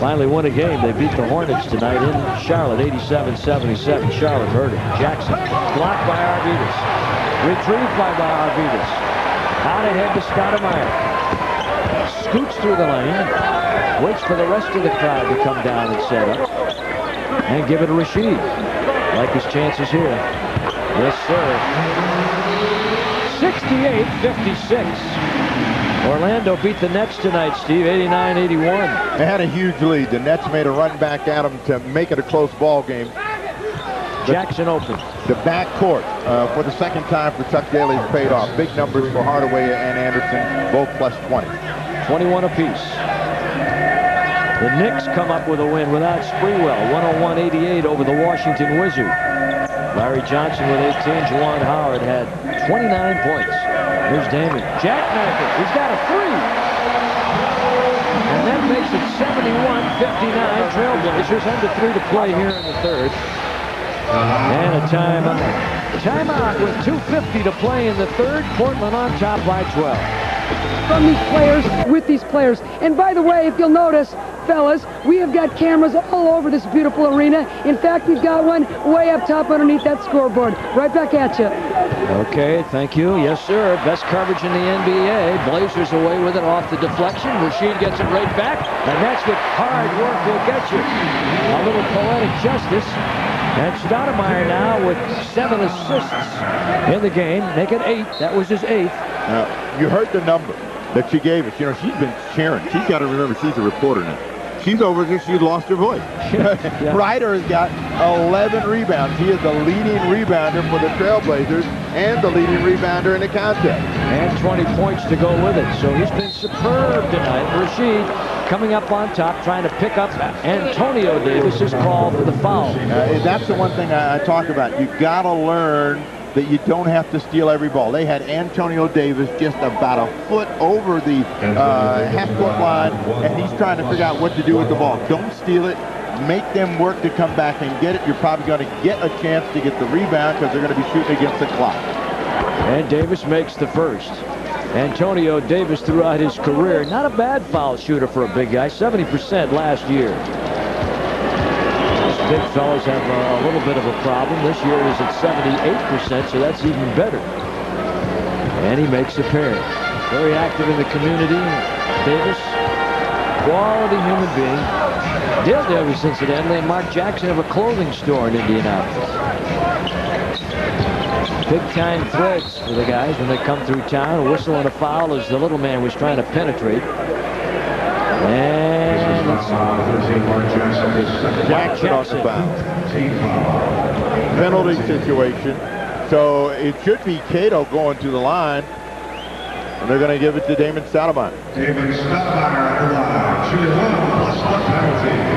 finally won a game. They beat the Hornets tonight in Charlotte 87-77. Charlotte hurt it. Jackson blocked by Arvidas. Retrieved by Arvidas. Out ahead to Stoudemire. Scoots through the lane. Waits for the rest of the crowd to come down and set up. And give it to Rashid. Like his chances here. Yes, sir. 68-56. Orlando beat the Nets tonight, Steve, 89-81. They had a huge lead. The Nets made a run back at them to make it a close ball game. Jackson open. The backcourt for the second time for Chuck Daly has paid off. Big numbers for Hardaway and Anderson, both plus 20. 21 apiece. The Knicks come up with a win without Sprewell, 101-88 over the Washington Wizards. Larry Johnson with 18. Juwan Howard had 29 points. Here's Damian. Jackknife. He's got a 3. And that makes it 71-59. Trailblazers under 3 to play here in the third. And a timeout. Timeout with 2:50 to play in the third. Portland on top by 12. from these players with these players. And by the way, if you'll notice, fellas, we have got cameras all over this beautiful arena. In fact, we've got one way up top underneath that scoreboard. Right back at you. Okay, thank you. Yes, sir. Best coverage in the NBA. Blazers away with it off the deflection. Rasheed gets it right back, and that's what hard work will get you. A little poetic justice. And Stoudemire now with 7 assists in the game. Make it 8. That was his 8th. You heard the number that she gave us. You know, she's been cheering. She's got to remember she's a reporter now. She's over there. She's lost her voice. Yeah. Ryder has got 11 rebounds. He is the leading rebounder for the Trailblazers and the leading rebounder in the contest. And 20 points to go with it. So he's been superb tonight. Rasheed coming up on top, trying to pick up Antonio Davis's call for the foul. That's the one thing I talk about. You got to learn that you don't have to steal every ball. They had Antonio Davis just about a foot over the half-court line, and he's trying to figure out what to do with the ball. Don't steal it. Make them work to come back and get it. You're probably going to get a chance to get the rebound because they're going to be shooting against the clock. And Davis makes the first. Antonio Davis throughout his career, not a bad foul shooter for a big guy, 70% last year. Big fellas have a little bit of a problem. This year is at 78%, so that's even better. And he makes a pair. Very active in the community. Davis, quality human being. Dale Davis, incidentally, and Mark Jackson have a clothing store in Indianapolis. Big-time threads for the guys when they come through town. A whistle and a foul as the little man was trying to penetrate. And Jackson on the foul. Penalty situation. So it should be Cato going to the line. And they're going to give it to Damon Stoudemire. Damon Stoudemire at the line. Shooting 1+1 penalty.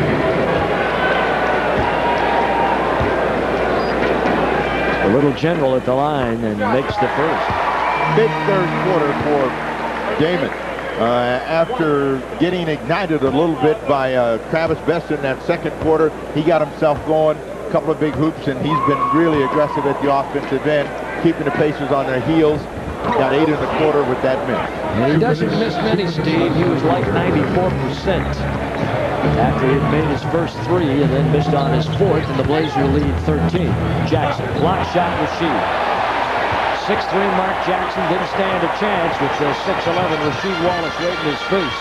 a little general at the line and makes the first. Big third quarter for Damon. After getting ignited a little bit by Travis Best in that second quarter, he got himself going, a couple of big hoops, and he's been really aggressive at the offensive end, keeping the Pacers on their heels. Got 8 in the quarter with that miss. And he doesn't miss many, Steve. He was like 94% after he had made his first 3 and then missed on his 4th, and the Blazer lead 13. Jackson, block shot, Rasheed. 6'3" Mark Jackson didn't stand a chance with the 6'11" Rasheed Wallace right in his face.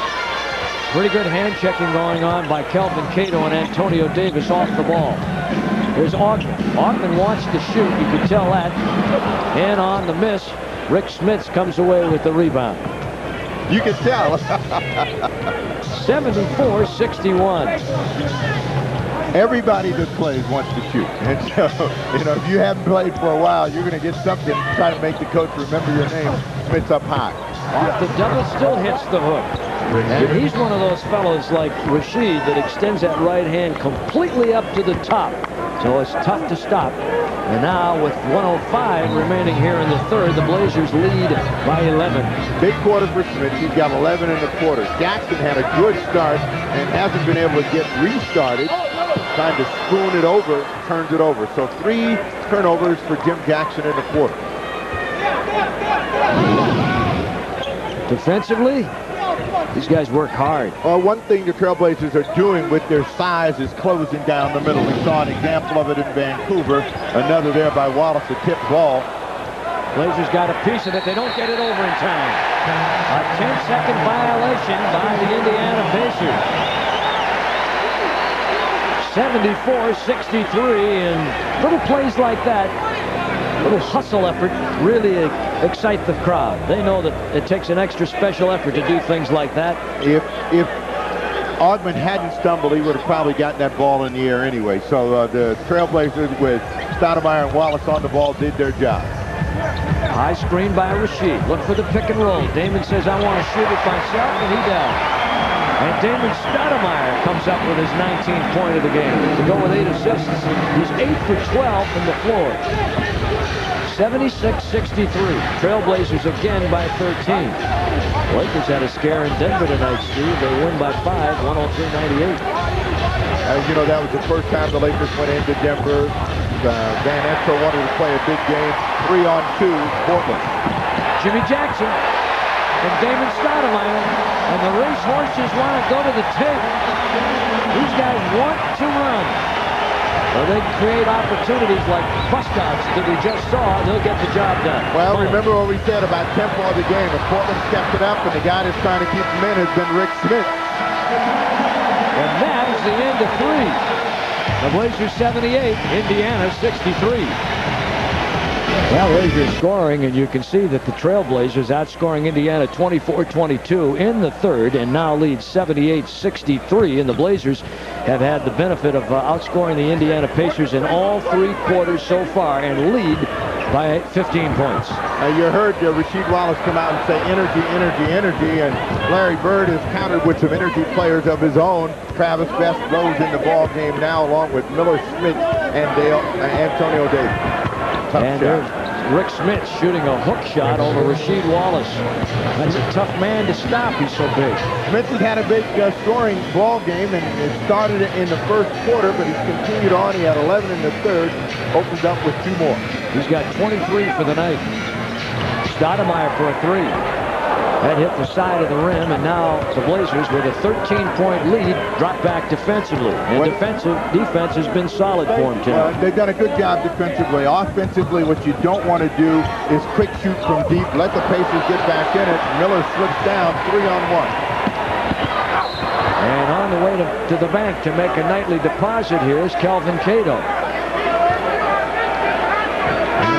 Pretty good hand checking going on by Kelvin Cato and Antonio Davis off the ball. There's Augman. Augman wants to shoot, you can tell that. And on the miss, Rick Smits comes away with the rebound. You can tell. 74-61. Everybody that plays wants to shoot. And so, you know, if you haven't played for a while, you're going to get something trying to make the coach remember your name. Smits up high. Off the double, still hits the hook. And he's one of those fellows like Rasheed that extends that right hand completely up to the top. So it's tough to stop. And now with 1:05 remaining here in the third, the Blazers lead by 11. Big quarter for Smith. He's got 11 in the quarter. Jackson had a good start and hasn't been able to get restarted. Trying to spoon it over, turns it over. So 3 turnovers for Jim Jackson in the quarter. Defensively, these guys work hard. Well, one thing the Trailblazers are doing with their size is closing down the middle. We saw an example of it in Vancouver. Another there by Wallace, a tip ball. Blazers got a piece of it. They don't get it over in time. A 10-second violation by the Indiana Pacers. 74-63, and little plays like that, little hustle effort, really excite the crowd. They know that it takes an extra special effort to do things like that. If Augman hadn't stumbled, he would have probably gotten that ball in the air anyway. So the Trailblazers with Stoudemire and Wallace on the ball did their job. High screen by Rasheed. Look for the pick and roll. Damon says, I want to shoot it myself, and he does. And Damon Stoudemire comes up with his 19th point of the game to go with 8 assists. He's 8 for 12 from the floor. 76-63. Trailblazers again by 13. Lakers had a scare in Denver tonight, Steve. They win by 5, 103-98. As you know, that was the first time the Lakers went into Denver. Van Exel wanted to play a big game. 3-on-2, Portland. Jimmy Jackson. and Damon Stoudemire, and the race horses want to go to the tape. These guys want to run. Well, they create opportunities like bust-outs that we just saw, and they'll get the job done. Well, remember what we said about tempo of the game. If Portland stepped it up, and the guy that's trying to keep them in has been Rick Smith. And that is the end of 3. The Blazers 78, Indiana 63. Well, there's your scoring, and you can see that the Trailblazers outscoring Indiana 24-22 in the third, and now lead 78-63. And the Blazers have had the benefit of outscoring the Indiana Pacers in all 3 quarters so far, and lead by 15 points. You heard Rasheed Wallace come out and say energy, energy, energy, and Larry Bird has countered with some energy players of his own. Travis Best rose in the ball game now, along with Miller Schmidt and Antonio Davis. And there's Rick Smith shooting a hook shot over Rasheed Wallace. That's a tough man to stop. He's so big. Smith has had a big scoring ball game, and it started in the first quarter, but he's continued on. He had 11 in the third, opens up with 2 more. He's got 23 for the night. Stoudemire for a 3. That hit the side of the rim, and now the Blazers, with a 13-point lead, drop back defensively. And defense has been solid for them tonight. They've done a good job defensively. Offensively, what you don't want to do is quick shoot from deep. Let the Pacers get back in it. Miller slips down 3-on-1. And on the way to the bank to make a nightly deposit here is Kelvin Cato.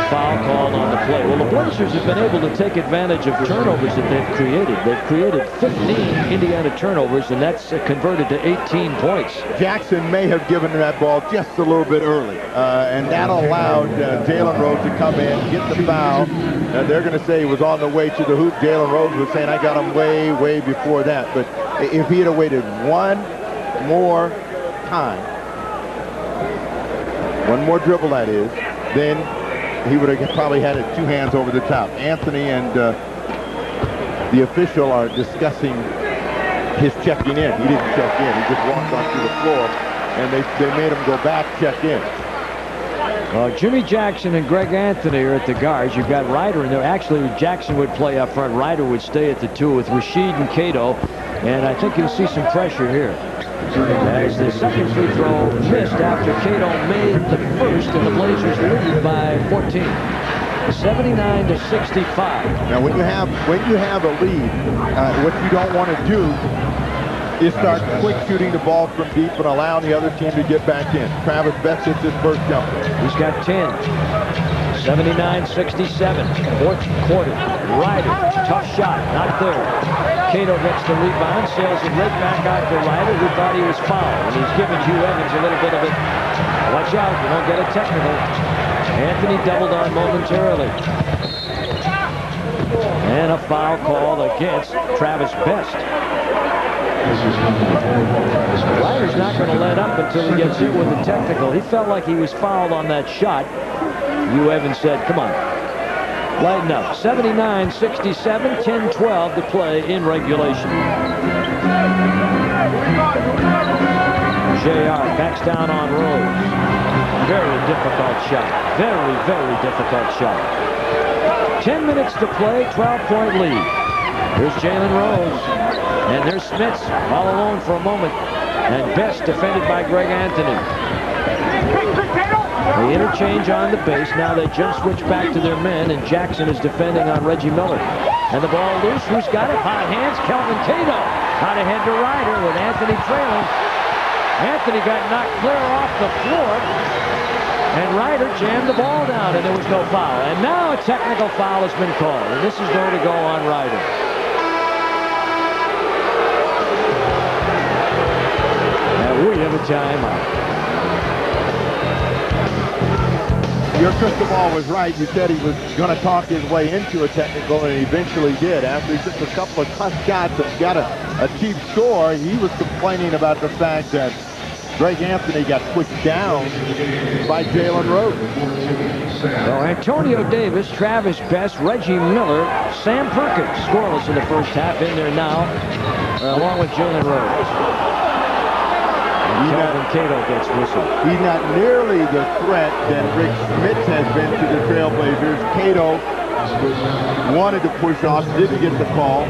Foul called on the play. Well, the Blazers have been able to take advantage of turnovers that they've created. They've created 15 Indiana turnovers, and that's converted to 18 points. Jackson may have given that ball just a little bit early, and that allowed Jalen Rose to come in, get the foul. They're going to say he was on the way to the hoop. Jalen Rose was saying, I got him way, way before that. But if he had waited one more time, one more dribble, that is, then he would have probably had it 2 hands over the top. Anthony and the official are discussing his checking in. He didn't check in. He just walked onto the floor, and they made him go back, check in. Well, Jimmy Jackson and Greg Anthony are at the guards. You've got Ryder in there. Actually, Jackson would play up front. Ryder would stay at the 2 with Rasheed and Cato. And I think you'll see some pressure here, as the second free throw missed after Cato made the first, and the Blazers lead by 14, 79-65. Now, when you have a lead, what you don't want to do is start quick shooting the ball from deep and allowing the other team to get back in. Travis Best hits his first jumper. He's got 10. 79-67. Fourth quarter. Ryder, tough shot, not there. Cato gets the rebound, sails it right back out to Ryder, who thought he was fouled. And he's giving Hugh Evans a little bit of it. Watch out, you don't get a technical. Anthony doubled on momentarily. And a foul call against Travis Best. Ryder's not going to let up until he gets hit with a technical. He felt like he was fouled on that shot. Hugh Evans said, come on, lighten up. 79-67, 10-12 to play in regulation. JR backs down on Rose. Very difficult shot. Very, very difficult shot. 10 minutes to play, 12-point lead. Here's Jalen Rose. And there's Smits all alone for a moment. And Best defended by Greg Anthony. They interchange on the base. Now they jump switch back to their men, and Jackson is defending on Reggie Miller. And the ball loose. Who's got it? Hot hands. Kelvin Cato. Out ahead to Ryder with Anthony trailing. Anthony got knocked clear off the floor, and Ryder jammed the ball down, and there was no foul. And now a technical foul has been called, and this is going to go on Ryder. And we have a timeout. Your crystal ball was right. You said he was going to talk his way into a technical, and he eventually did. After he took a couple of tough shots and got a cheap score, he was complaining about the fact that Greg Anthony got pushed down by Jalen Rose. So Antonio Davis, Travis Best, Reggie Miller, Sam Perkins scoreless in the first half, in there now, along with Jalen Rose. Kelvin Cato gets whistled. He's not nearly the threat that Rick Smits has been to the Trailblazers. Cato wanted to push off, didn't get the call.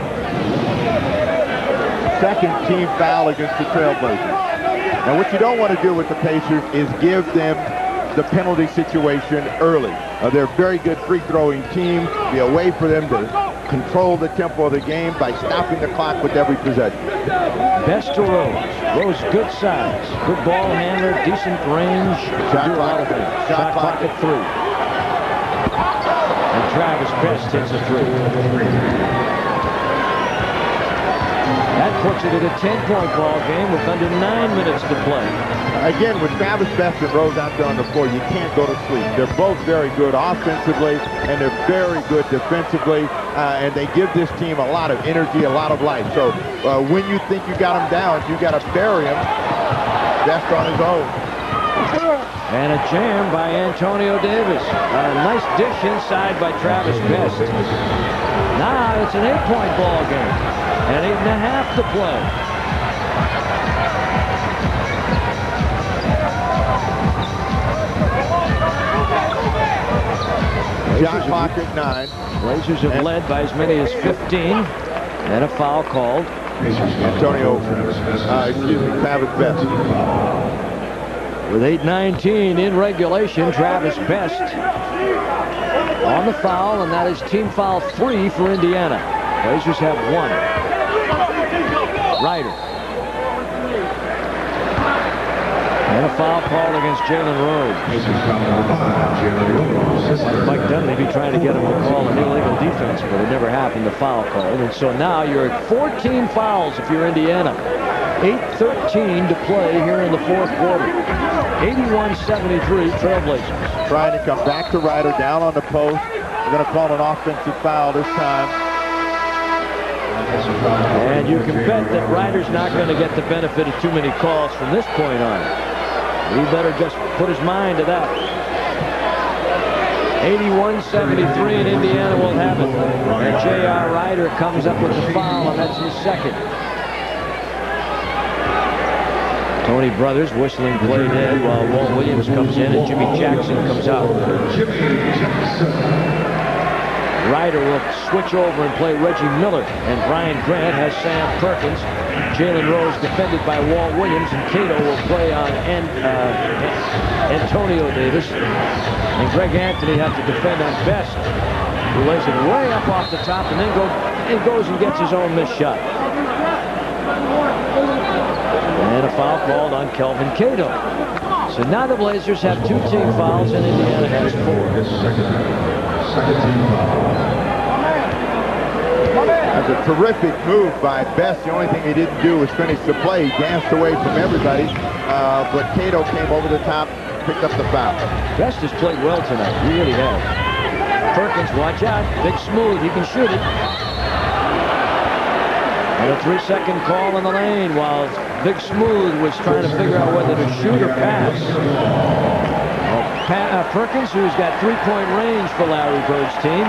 Second team foul against the Trailblazers. Now what you don't want to do with the Pacers is give them the penalty situation early. They're a very good free-throwing team. Be a way for them to control the tempo of the game by stopping the clock with every possession. Best to Rose. Rose, good size, good ball handler, decent range. Shot do a lot of things. Shot clock at 3. And Travis Best hits a 3. That puts it at a 10-point ball game with under 9 minutes to play. Again, with Travis Best and Rose out there on the floor, you can't go to sleep. They're both very good offensively, and they're very good defensively, and they give this team a lot of energy, a lot of life. So when you think you got them down, you got to bury them. Best on his own. And a jam by Antonio Davis. A nice dish inside by Travis Best. Now it's an 8-point ball game. And 8.5 to play. Shot clock at 9. Blazers have led by as many as 15. And a foul called. Travis Best. With 8:19 in regulation, Travis Best on the foul, and that is team foul 3 for Indiana. Blazers have 1. Ryder. And a foul call against Jalen Rose. Mike Dunleavy trying to get him to call an illegal defense, but it never happened, the foul called. And so now you're at 14 fouls if you're Indiana. 8:13 to play here in the fourth quarter. 81-73 Trailblazers. Trying to come back to Ryder down on the post. They're going to call an offensive foul this time. And you can bet that Ryder's not going to get the benefit of too many calls from this point on. He better just put his mind to that. 81-73 and Indiana will have it. And J.R. Ryder comes up with the foul, and that's his second. Tony Brothers whistling play dead while Walt Williams comes in and Jimmy Jackson comes out. Ryder will switch over and play Reggie Miller, and Brian Grant has Sam Perkins. Jalen Rose defended by Walt Williams, and Cato will play on Antonio Davis. And Greg Anthony has to defend on Best, who lays it way up off the top and then goes and gets his own missed shot. And a foul called on Kelvin Cato. So now the Blazers have 2 team fouls and Indiana has 4. Second team foul. That's a terrific move by Best. The only thing he didn't do was finish the play. He danced away from everybody, but Cato came over the top, picked up the foul. Best has played well tonight. He really has. Perkins, watch out. Big Smooth, he can shoot it. And a 3-second call in the lane while Big Smooth was trying to figure out whether to shoot or pass. Perkins, who's got 3-point range for Larry Bird's team.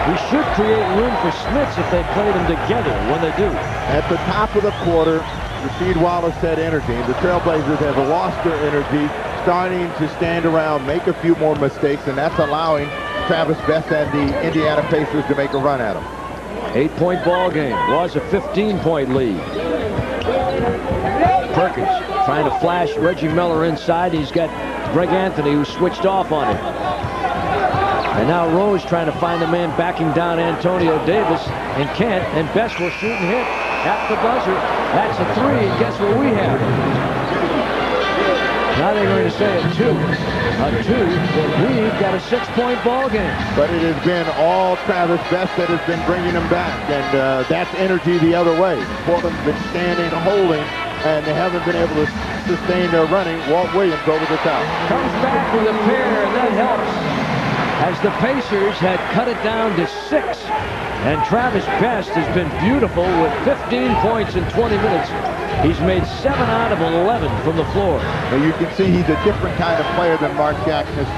He should create room for Smits if they play them together when they do. At the top of the quarter, Rasheed Wallace had energy. The Trailblazers have lost their energy, starting to stand around, make a few more mistakes, and that's allowing Travis Best and the Indiana Pacers to make a run at him. 8-point ball game. Was a 15-point lead. Perkins trying to flash Reggie Miller inside. He's got Greg Anthony who switched off on him. And now Rose trying to find the man backing down Antonio Davis and can't. And Best will shoot and hit at the buzzer. That's a 3. And guess what we have? Now they're going to say a 2. A 2. We've got a 6-point ball game. But it has been all Travis Best that has been bringing them back. And that's energy the other way. Portland's been standing, holding, and they haven't been able to sustain their running. Walt Williams over the top. Comes back with a pair, and that helps. As the Pacers had cut it down to 6. And Travis Best has been beautiful with 15 points in 20 minutes. He's made 7 out of 11 from the floor. Now you can see he's a different kind of player than Mark Jackson.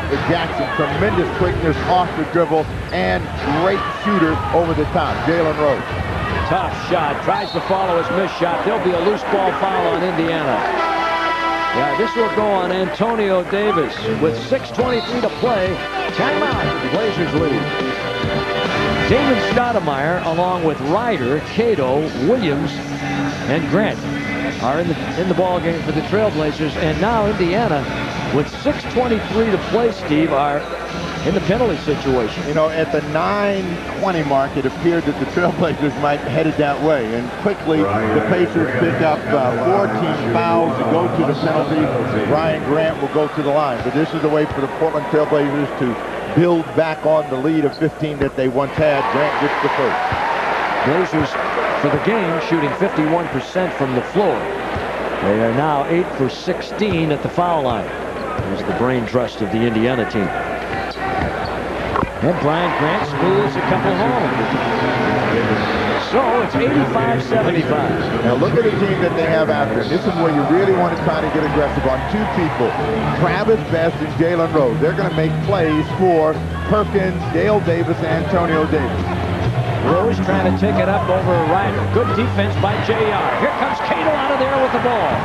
Tremendous quickness off the dribble and great shooter over the top. Jalen Rose. Tough shot. Tries to follow his missed shot. There'll be a loose ball foul on Indiana. Yeah, this will go on Antonio Davis with 6:23 to play. Timeout. Blazers lead. Damon Stoudemire, along with Ryder, Cato, Williams, and Grant, are in the ball game for the Trailblazers. And now Indiana, with 6:23 to play, Steve, are in the penalty situation. You know, at the 9:20 mark, it appeared that the Trailblazers might headed that way. And quickly, the Pacers pick up 14 fouls to go to the penalty. Ryan Grant will go to the line. But this is a way for the Portland Trailblazers to build back on the lead of 15 that they once had. Grant gets the first. Blazers, for the game, shooting 51% from the floor. They are now 8 for 16 at the foul line. There's the brain trust of the Indiana team. And Brian Grant schools a couple home. So it's 85-75. Now look at the team that they have after. This is where you really want to try to get aggressive on two people. Travis Best and Jalen Rose. They're going to make plays for Perkins, Dale Davis, and Antonio Davis. Rose trying to take it up over Ryder. Good defense by JR. Here comes Cato out of there with the ball.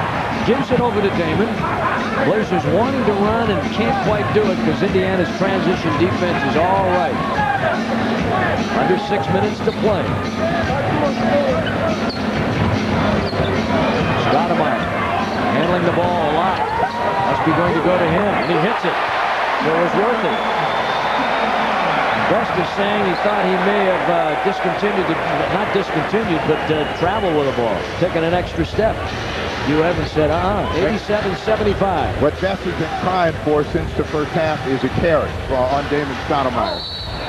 Gives it over to Damon. Blazers wanting to run and can't quite do it because Indiana's transition defense is all right. Under 6 minutes to play. Stoudemire handling the ball a lot. Must be going to go to him, and he hits it. So it was worth it. Best is saying he thought he may have not discontinued, but traveled with the ball, taking an extra step. Hugh Evans said, 87-75. What Best has been trying for since the first half is a carry on Damon Stoudemire.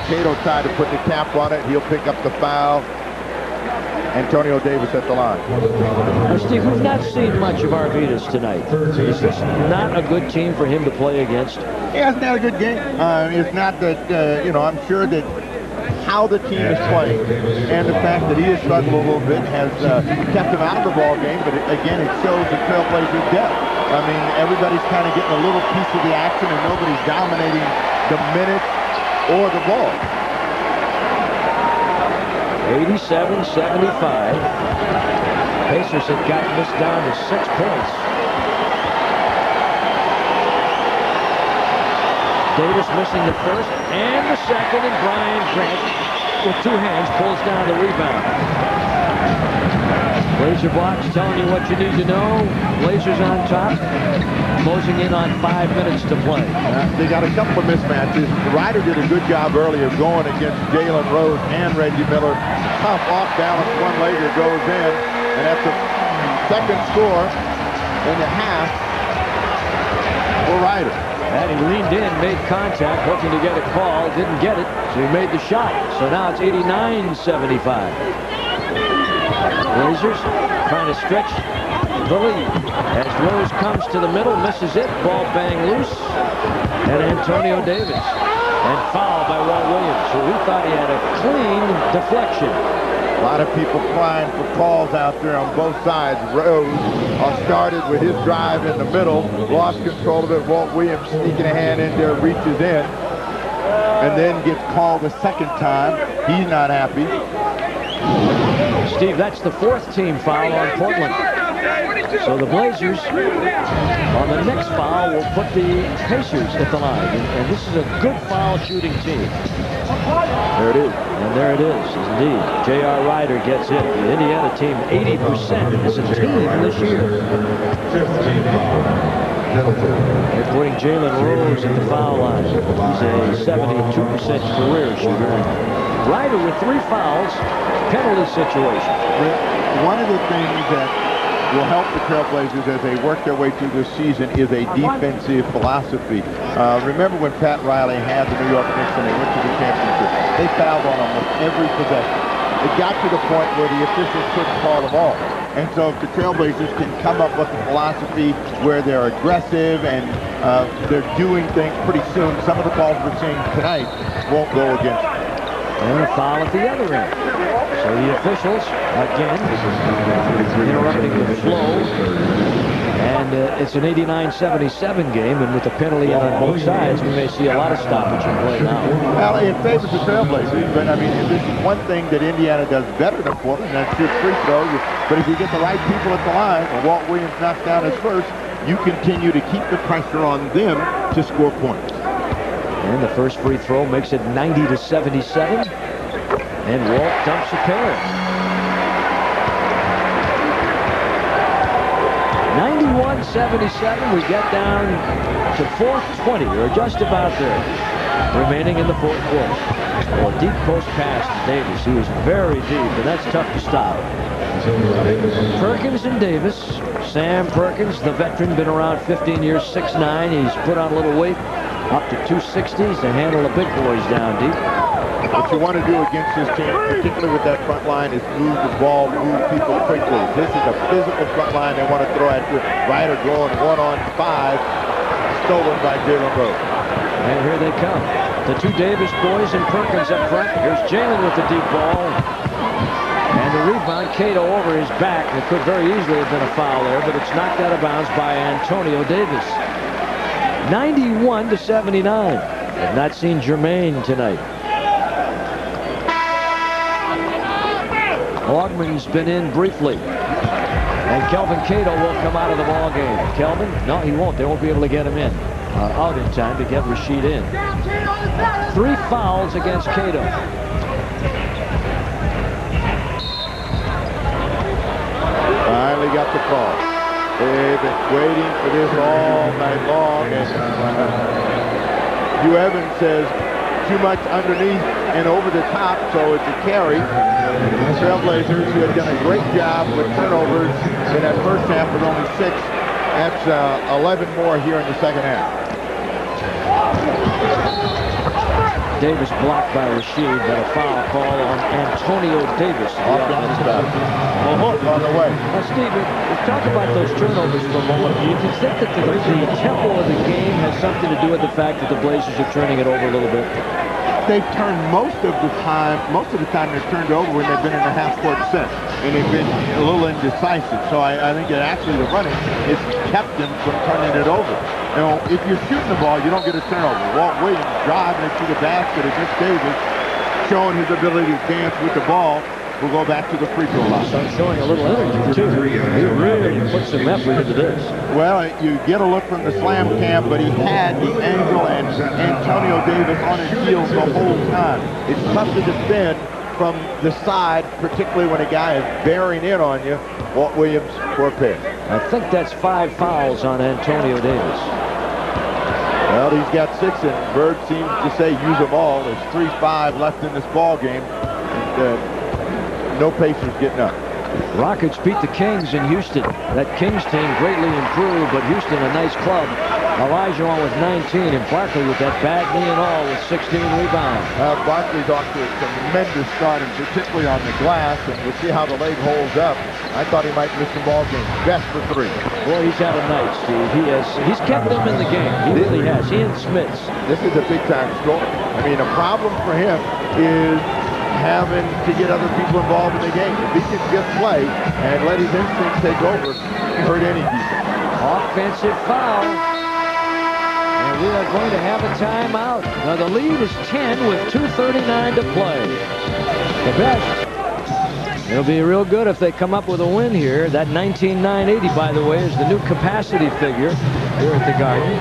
Cato tried to put the cap on it. He'll pick up the foul. Antonio Davis at the line. Now, Steve, we've not seen much of Arvidas tonight. Is this not a good team for him to play against? He hasn't had a good game. It's not that, you know, I'm sure that how the team is playing and the fact that he has struggled a little bit has kept him out of the ball game, but again, it shows the Trailblazers' depth. I mean, everybody's kind of getting a little piece of the action and nobody's dominating the minutes or the ball. 87-75. Pacers had gotten this down to 6 points. Davis missing the first and the second, and Brian Grant with 2 hands pulls down the rebound. Blazer box telling you what you need to know. Blazers on top, closing in on 5 minutes to play. They got a couple of mismatches. Ryder did a good job earlier going against Jalen Rose and Reggie Miller. Tough off balance one-legger goes in, and that's the second score in the half for Ryder. And he leaned in, made contact, hoping to get a call, didn't get it, so he made the shot. So now it's 89-75. Blazers trying to stretch the lead. As Rose comes to the middle, misses it, ball bang loose, and Antonio Davis. And foul by Walt Williams, who we thought he had a clean deflection. A lot of people crying for calls out there on both sides. Rose started with his drive in the middle, lost control of it. Walt Williams sneaking a hand in there, reaches in, and then gets called a second time. He's not happy. Steve, that's the 4th team foul on Portland. So the Blazers, on the next foul, will put the Pacers at the line. And this is a good foul shooting team. There it is. And there it is, indeed. J.R. Ryder gets it. The Indiana team, 80% as a team this year. 15 foul. They're putting Jalen Rose at the foul line. He's a 72% career shooter. Ryder with 3 fouls, penalty situation. One of the things that will help the Trailblazers as they work their way through this season is a defensive philosophy. Remember when Pat Riley had the New York Knicks and they went to the championship? They fouled on almost every possession. It got to the point where the officials couldn't call them all. And so if the Trailblazers can come up with a philosophy where they're aggressive and they're doing things pretty soon, some of the calls we're seeing tonight won't go against them. And a foul at the other end. So the officials, again, interrupting the flow. And it's an 89-77 game, and with the penalty on both sides, we may see a lot of stoppage in play now. Well, it favors the Trailblazers, but I mean, this is one thing that Indiana does better than Portland, that's just free throw. But if you get the right people at the line, and Walt Williams knocks down his first, you continue to keep the pressure on them to score points. And the first free throw makes it 90-77. And Walt dumps a pair. 91-77. We get down to 4:20, or just about there, remaining in the fourth quarter. Well, deep post pass to Davis. He was very deep, and that's tough to stop. Perkins and Davis. Sam Perkins, the veteran, been around 15 years, 6'9". He's put on a little weight, up to 260s, to handle the big boys down deep. What you want to do against this team, particularly with that front line, is move the ball, move people quickly. This is a physical front line they want to throw at you. Ryder going 1-on-5, stolen by Jalen Rose. And here they come. The two Davis boys and Perkins up front. Here's Jalen with the deep ball. And the rebound, Cato over his back. It could very easily have been a foul there, but it's knocked out of bounds by Antonio Davis. 91-79. I've not seen Jermaine tonight. Augman's been in briefly. And Kelvin Cato will come out of the ball game. Kelvin? No, he won't. They won't be able to get him in. Out in time to get Rasheed in. 3 fouls against Cato. Finally got the call. They've been waiting for this all night long. And Hugh Evans says too much underneath and over the top, so it's a carry. The Trailblazers, who have done a great job with turnovers in that first half with only 6. That's 11 more here in the second half. Davis blocked by Rasheed, but a foul call on Antonio Davis. Offensive foul. On the way. Now, Steve, let's talk about those turnovers for a moment. Do you think that the tempo of the game has something to do with the fact that the Blazers are turning it over a little bit? They've turned most of the time they've turned over when they've been in a half-court set, and they've been a little indecisive. So I think that actually the running has kept them from turning it over. You know, if you're shooting the ball, you don't get a turnover. Walt Williams driving it to the basket against Davis, showing his ability to dance with the ball. We'll go back to the free throw line. So showing a little energy, too. He really put some effort into this. Well, you get a look from the slam cam, but he had the angle and Antonio Davis on his heels the whole time. It's tough to defend from the side, particularly when a guy is bearing in on you. Walt Williams for a pick. I think that's 5 fouls on Antonio Davis. Well, he's got 6, and Bird seems to say use them all. There's 3-5 left in this ball game. And, no Pacers getting up. Rockets beat the Kings in Houston. That Kings team greatly improved, but Houston a nice club. Olajuwon with 19, and Barkley with that bad knee and all with 16 rebounds. Barkley's off to a tremendous start, and particularly on the glass, and we'll see how the leg holds up. I thought he might miss the ball game. Best for 3. Boy, he's had a night, Steve. He's kept them in the game. He really has. He and Smits. This is a big-time scorer. I mean, a problem for him is having to get other people involved in the game. If he can just play and let his instincts take over, he hurt any defense. Offensive foul. And we are going to have a timeout. Now the lead is 10 with 2:39 to play. The best. It'll be real good if they come up with a win here. That 19,980, by the way, is the new capacity figure here at the Garden.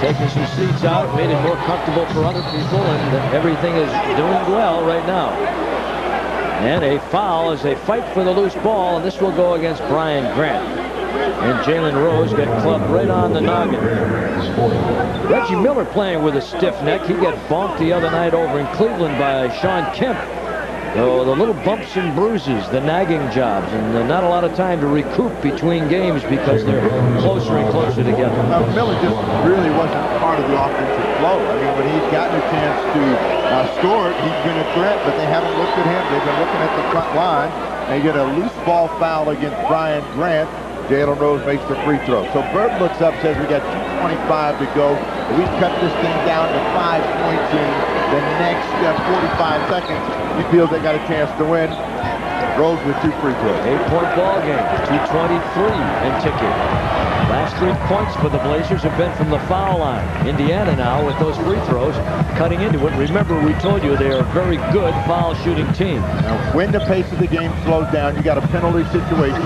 Taking some seats out, made it more comfortable for other people, and everything is doing well right now. And a foul as they fight for the loose ball, and this will go against Brian Grant. And Jalen Rose got clubbed right on the noggin. Reggie Miller playing with a stiff neck. He got bonked the other night over in Cleveland by Sean Kemp. So the little bumps and bruises, the nagging jobs, and not a lot of time to recoup between games because they're closer and closer together. Miller just really wasn't part of the offensive flow. I mean, when he's gotten a chance to score, he's been a threat, but they haven't looked at him. They've been looking at the front line. They get a loose ball foul against Brian Grant. Jalen Rose makes the free throw. So Bird looks up, says we got 2:25 to go. We cut this thing down to 5 points in the next 45 seconds. He feels they got a chance to win. Rose with 2 free throws. 8-point ball game. 2:23 and ticking. Last 3 points for the Blazers have been from the foul line. Indiana now with those free throws cutting into it. Remember, we told you they are a very good foul shooting team. Now, when the pace of the game slows down, you got a penalty situation.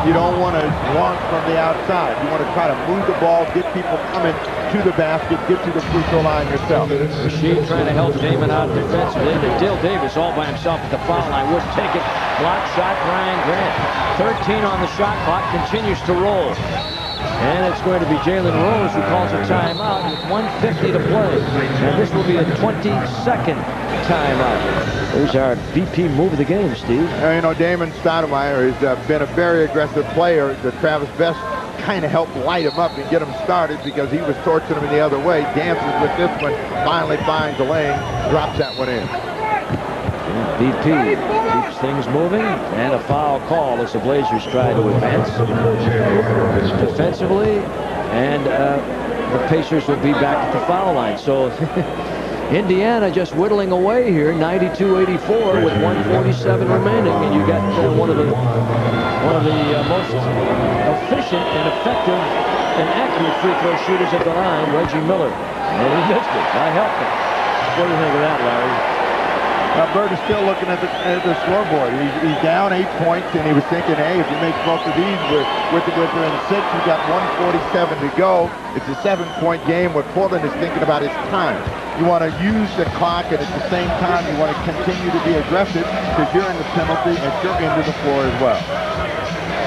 You don't want to launch from the outside. You want to try to move the ball, get people coming to the basket, get to the free throw line yourself. Rasheed trying to help Damon out defensively. But Dale Davis all by himself at the foul line. Wouldn't take it. Block shot, Ryan Grant. 13 on the shot clock. Continues to roll. And it's going to be Jalen Rose who calls a timeout with 1:50 to play. And this will be a 22nd timeout. There's our BP move of the game, Steve. You know, Damon Stoudemire has been a very aggressive player. The Travis Best kind of helped light him up and get him started because he was torching him the other way. Dances with this one, finally finds a lane, drops that one in. And BP keeps things moving, and a foul call as the Blazers try to advance defensively, and the Pacers will be back at the foul line. So Indiana just whittling away here, 92-84 with 1:47 remaining, and you got one of the most efficient and effective and accurate free throw shooters at the line, Reggie Miller, and he missed it. I helped him. What do you think of that, Larry? Bert is still looking at the scoreboard. He's down 8 points, and he was thinking, hey, if you make both of these with in 6, you got 1:47 to go. It's a 7-point game. What Portland is thinking about is time. You want to use the clock, and at the same time, you want to continue to be aggressive because you're in the penalty and you're into the floor as well.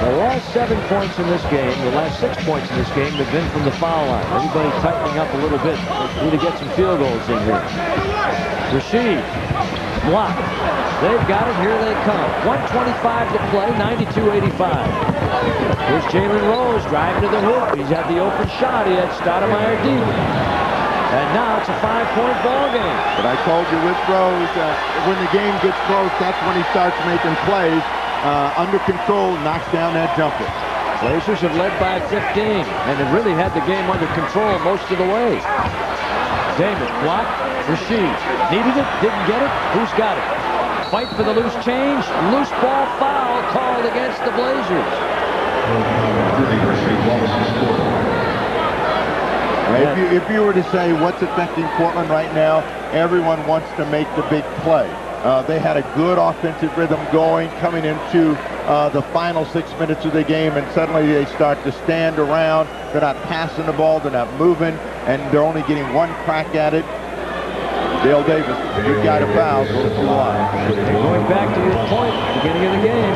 The last 7 points in this game, the last 6 points in this game have been from the foul line. Everybody tightening up a little bit. Need to get some field goals in here. Rasheed. Block. They've got it. Here they come. 1:25 to play. 92-85. Here's Jalen Rose driving to the hoop. He's had the open shot. He had Stoudemire deep. And now it's a 5-point ball game. But I told you with Rose, when the game gets close, that's when he starts making plays. Under control, knocks down that jumper. Blazers have led by 15, and have really had the game under control most of the way. Damon, block, Rasheed. Needed it, didn't get it. Who's got it? Fight for the loose change. Loose ball foul called against the Blazers. If you were to say what's affecting Portland right now, everyone wants to make the big play. They had a good offensive rhythm going coming into the final 6 minutes of the game, and suddenly they start to stand around. They're not passing the ball, they're not moving, and they're only getting one crack at it. Dale Davis, good guy to foul, goes to the line. Going back to your point, beginning of the game.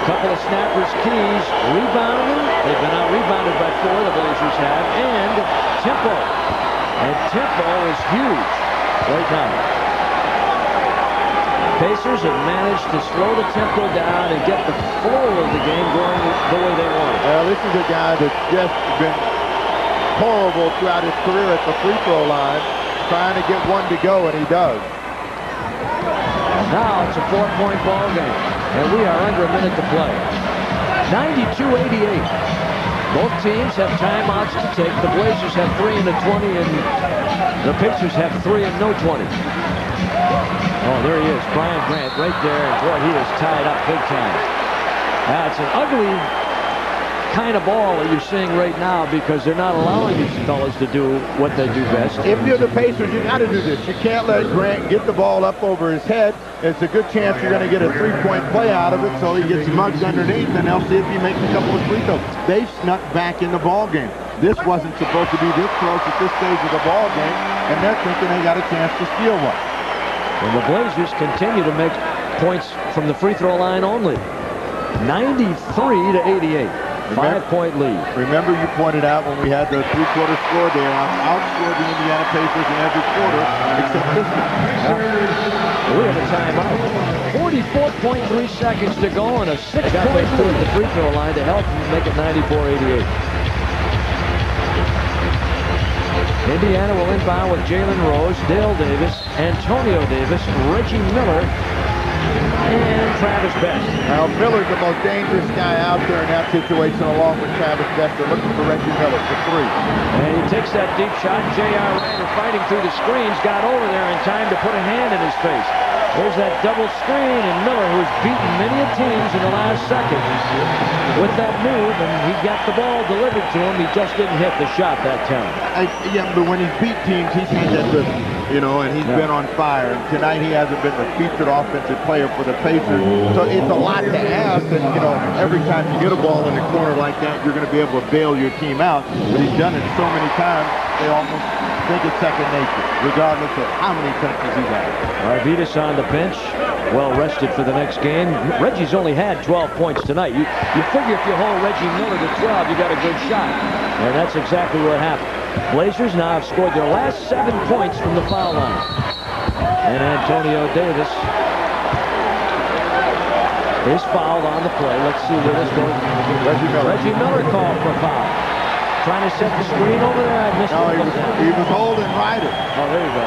Couple of snappers, keys, rebounding. They've been out-rebounded by 4, the Blazers have, and tempo. And tempo is huge right now. Pacers have managed to slow the tempo down and get the flow of the game going the way they want it. Well, this is a guy that's just been horrible throughout his career at the free throw line, trying to get one to go, and he does. Now it's a 4-point ball game, and we are under a minute to play. 92-88. Both teams have timeouts to take. The Blazers have 3 and a 20, and the Pacers have 3 and no 20. Oh, there he is, Brian Grant, right there. And boy, he is tied up big time. Now, it's an ugly kind of ball that you're seeing right now because they're not allowing these fellas to do what they do best. If you're the Pacers, you got to do this. You can't let Grant get the ball up over his head. It's a good chance you're going to get a 3-point play out of it, so he gets mugged underneath, and they'll see if he makes a couple of free throws. They've snuck back in the ball game. This wasn't supposed to be this close at this stage of the ball game, and they're thinking they got a chance to steal one. And the Blazers continue to make points from the free throw line only. 93-88. 5-point lead. Remember you pointed out when we had the three-quarter score there, outscored the Indiana Pacers in every quarter except this one. We have a timeout. 44.3 seconds to go and a 6-point lead at the free throw line to help make it 94-88. Indiana will inbound with Jalen Rose, Dale Davis, Antonio Davis, Reggie Miller, and Travis Best. Now, Miller's the most dangerous guy out there in that situation, along with Travis Best. They're looking for Reggie Miller for 3. And he takes that deep shot. J.R. Ryder fighting through the screens, got over there in time to put a hand in his face. There's that double screen, and Miller, who's beaten many a teams in the last second with that move, and he got the ball delivered to him. He just didn't hit the shot that time. Yeah, but when he's beat teams, he's had that business. you know, and he's been on fire. And tonight he hasn't been the featured offensive player for the Pacers. So it's a lot to ask. And, you know, every time you get a ball in the corner like that, you're going to be able to bail your team out. But he's done it so many times, they almost think it's second nature, regardless of how many touches he's had. Arvydas on the bench, well rested for the next game. Reggie's only had 12 points tonight. You figure if you hold Reggie Miller to 12, you got a good shot. And that's exactly what happened. Blazers now have scored their last 7 points from the foul line. And Antonio Davis is fouled on the play. Let's see where this goes. Reggie Miller called for foul. Trying to set the screen over there. I missed it. He was holding Ryder. Oh, there you go.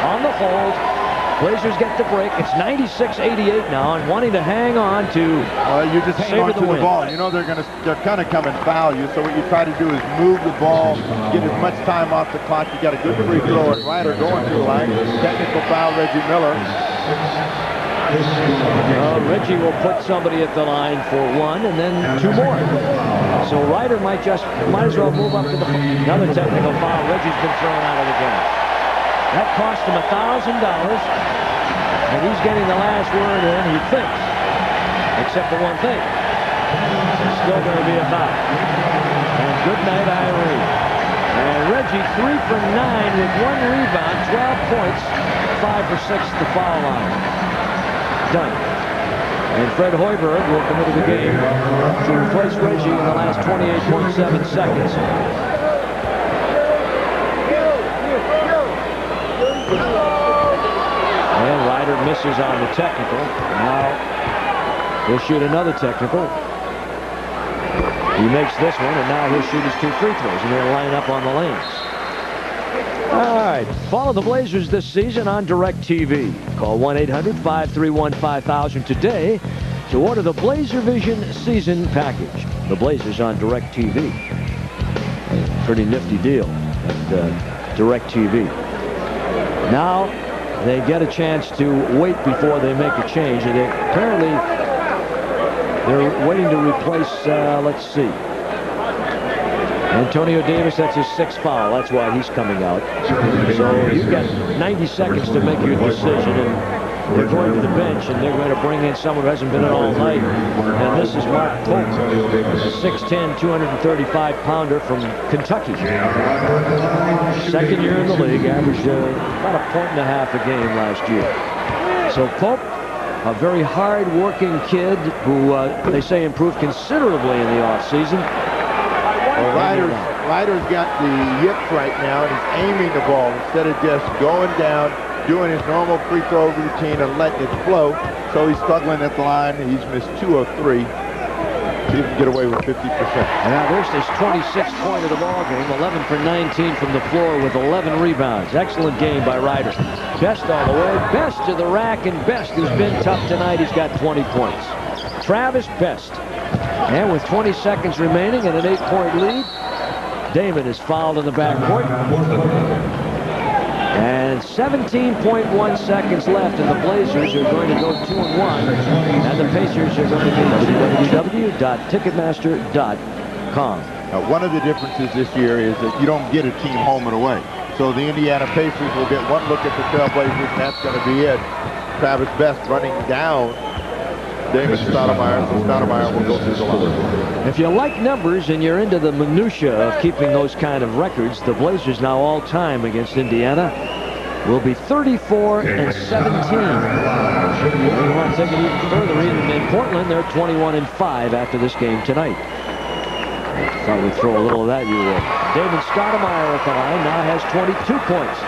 On the hold. Blazers get the break. It's 96-88 now, and wanting to hang on to you just hang on to the ball. You know they're gonna come and foul you. So what you try to do is move the ball, get as much time off the clock. You got a good free throw, and Ryder going to the line. Technical foul, Reggie Miller. Reggie will put somebody at the line for 1 and then 2 more. So Ryder might as well move up to the another technical foul. Reggie's been thrown out of the game. That cost him $1,000, and he's getting the last word in, he thinks. Except for one thing. It's still going to be a foul. And good night, Irene. And Reggie 3 for 9 with 1 rebound, 12 points, 5 for 6 at the foul line. Done. And Fred Hoiberg will come into the game to replace Reggie in the last 28.7 seconds. And Ryder misses on the technical. Now he'll shoot another technical. He makes this one, and now he'll shoot his 2 free throws, and they'll line up on the lanes. All right, follow the Blazers this season on DirecTV. Call 1-800-531-5000 today to order the Blazer Vision season package. The Blazers on DirecTV. Pretty nifty deal at DirecTV. Now they get a chance to wait before they make a change. And apparently they're waiting to replace, let's see. Antonio Davis, that's his 6th foul. That's why he's coming out. So you've got 90 seconds to make your decision, and they're going to the bench, and they're going to bring in someone who hasn't been in all night. And this is Mark Pope, a 6'10", 235-pounder from Kentucky. 2nd year in the league, averaged about 1.5 a game last year. So Pope, a very hard-working kid who they say improved considerably in the offseason. Well, Ryder's got the yips right now, and he's aiming the ball instead of just going down, doing his normal free throw routine and letting it flow. So he's struggling at the line. He's missed 2 of 3. See if he can get away with 50%. Now there's his 26th point of the ball game, 11 for 19 from the floor with 11 rebounds. Excellent game by Ryder. Best all the way, Best to the rack, and Best, who's been tough tonight, he's got 20 points. Travis Best. And with 20 seconds remaining and an 8-point lead, Damon is fouled in the backcourt. And 17.1 seconds left, and the Blazers are going to go 2-1. And the Pacers are going to be www.ticketmaster.com. Now, one of the differences this year is that you don't get a team home and away. So the Indiana Pacers will get one look at the Trailblazers, and that's going to be it. Travis Best running down David Stoudemire, so Stoudemire will go through the line. If you like numbers and you're into the minutia of keeping those kind of records, the Blazers now all-time against Indiana will be 34-17. We want to take it even further. Even in Portland, they're 21-5 after this game tonight. Thought we'd throw a little of that your way. David Stoudemire at the line now has 22 points.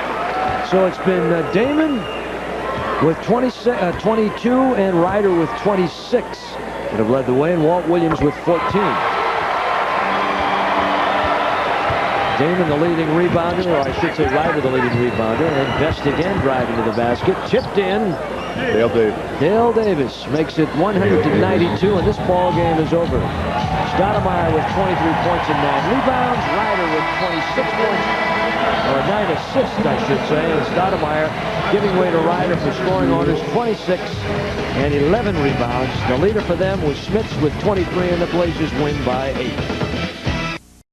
So it's been Damon with 22 and Ryder with 26 that have led the way, and Walt Williams with 14. Damon the leading rebounder, or I should say Ryder the leading rebounder, and Best again driving to the basket. Tipped in. Dale Davis makes it 192, and this ball game is over. Stoudemire with 23 points and 9 rebounds. Ryder with 26 points, or 9 assists, I should say, and Stoudemire giving way to Ryder for scoring orders, 26 and 11 rebounds. The leader for them was Smits with 23, and the Blazers win by 8.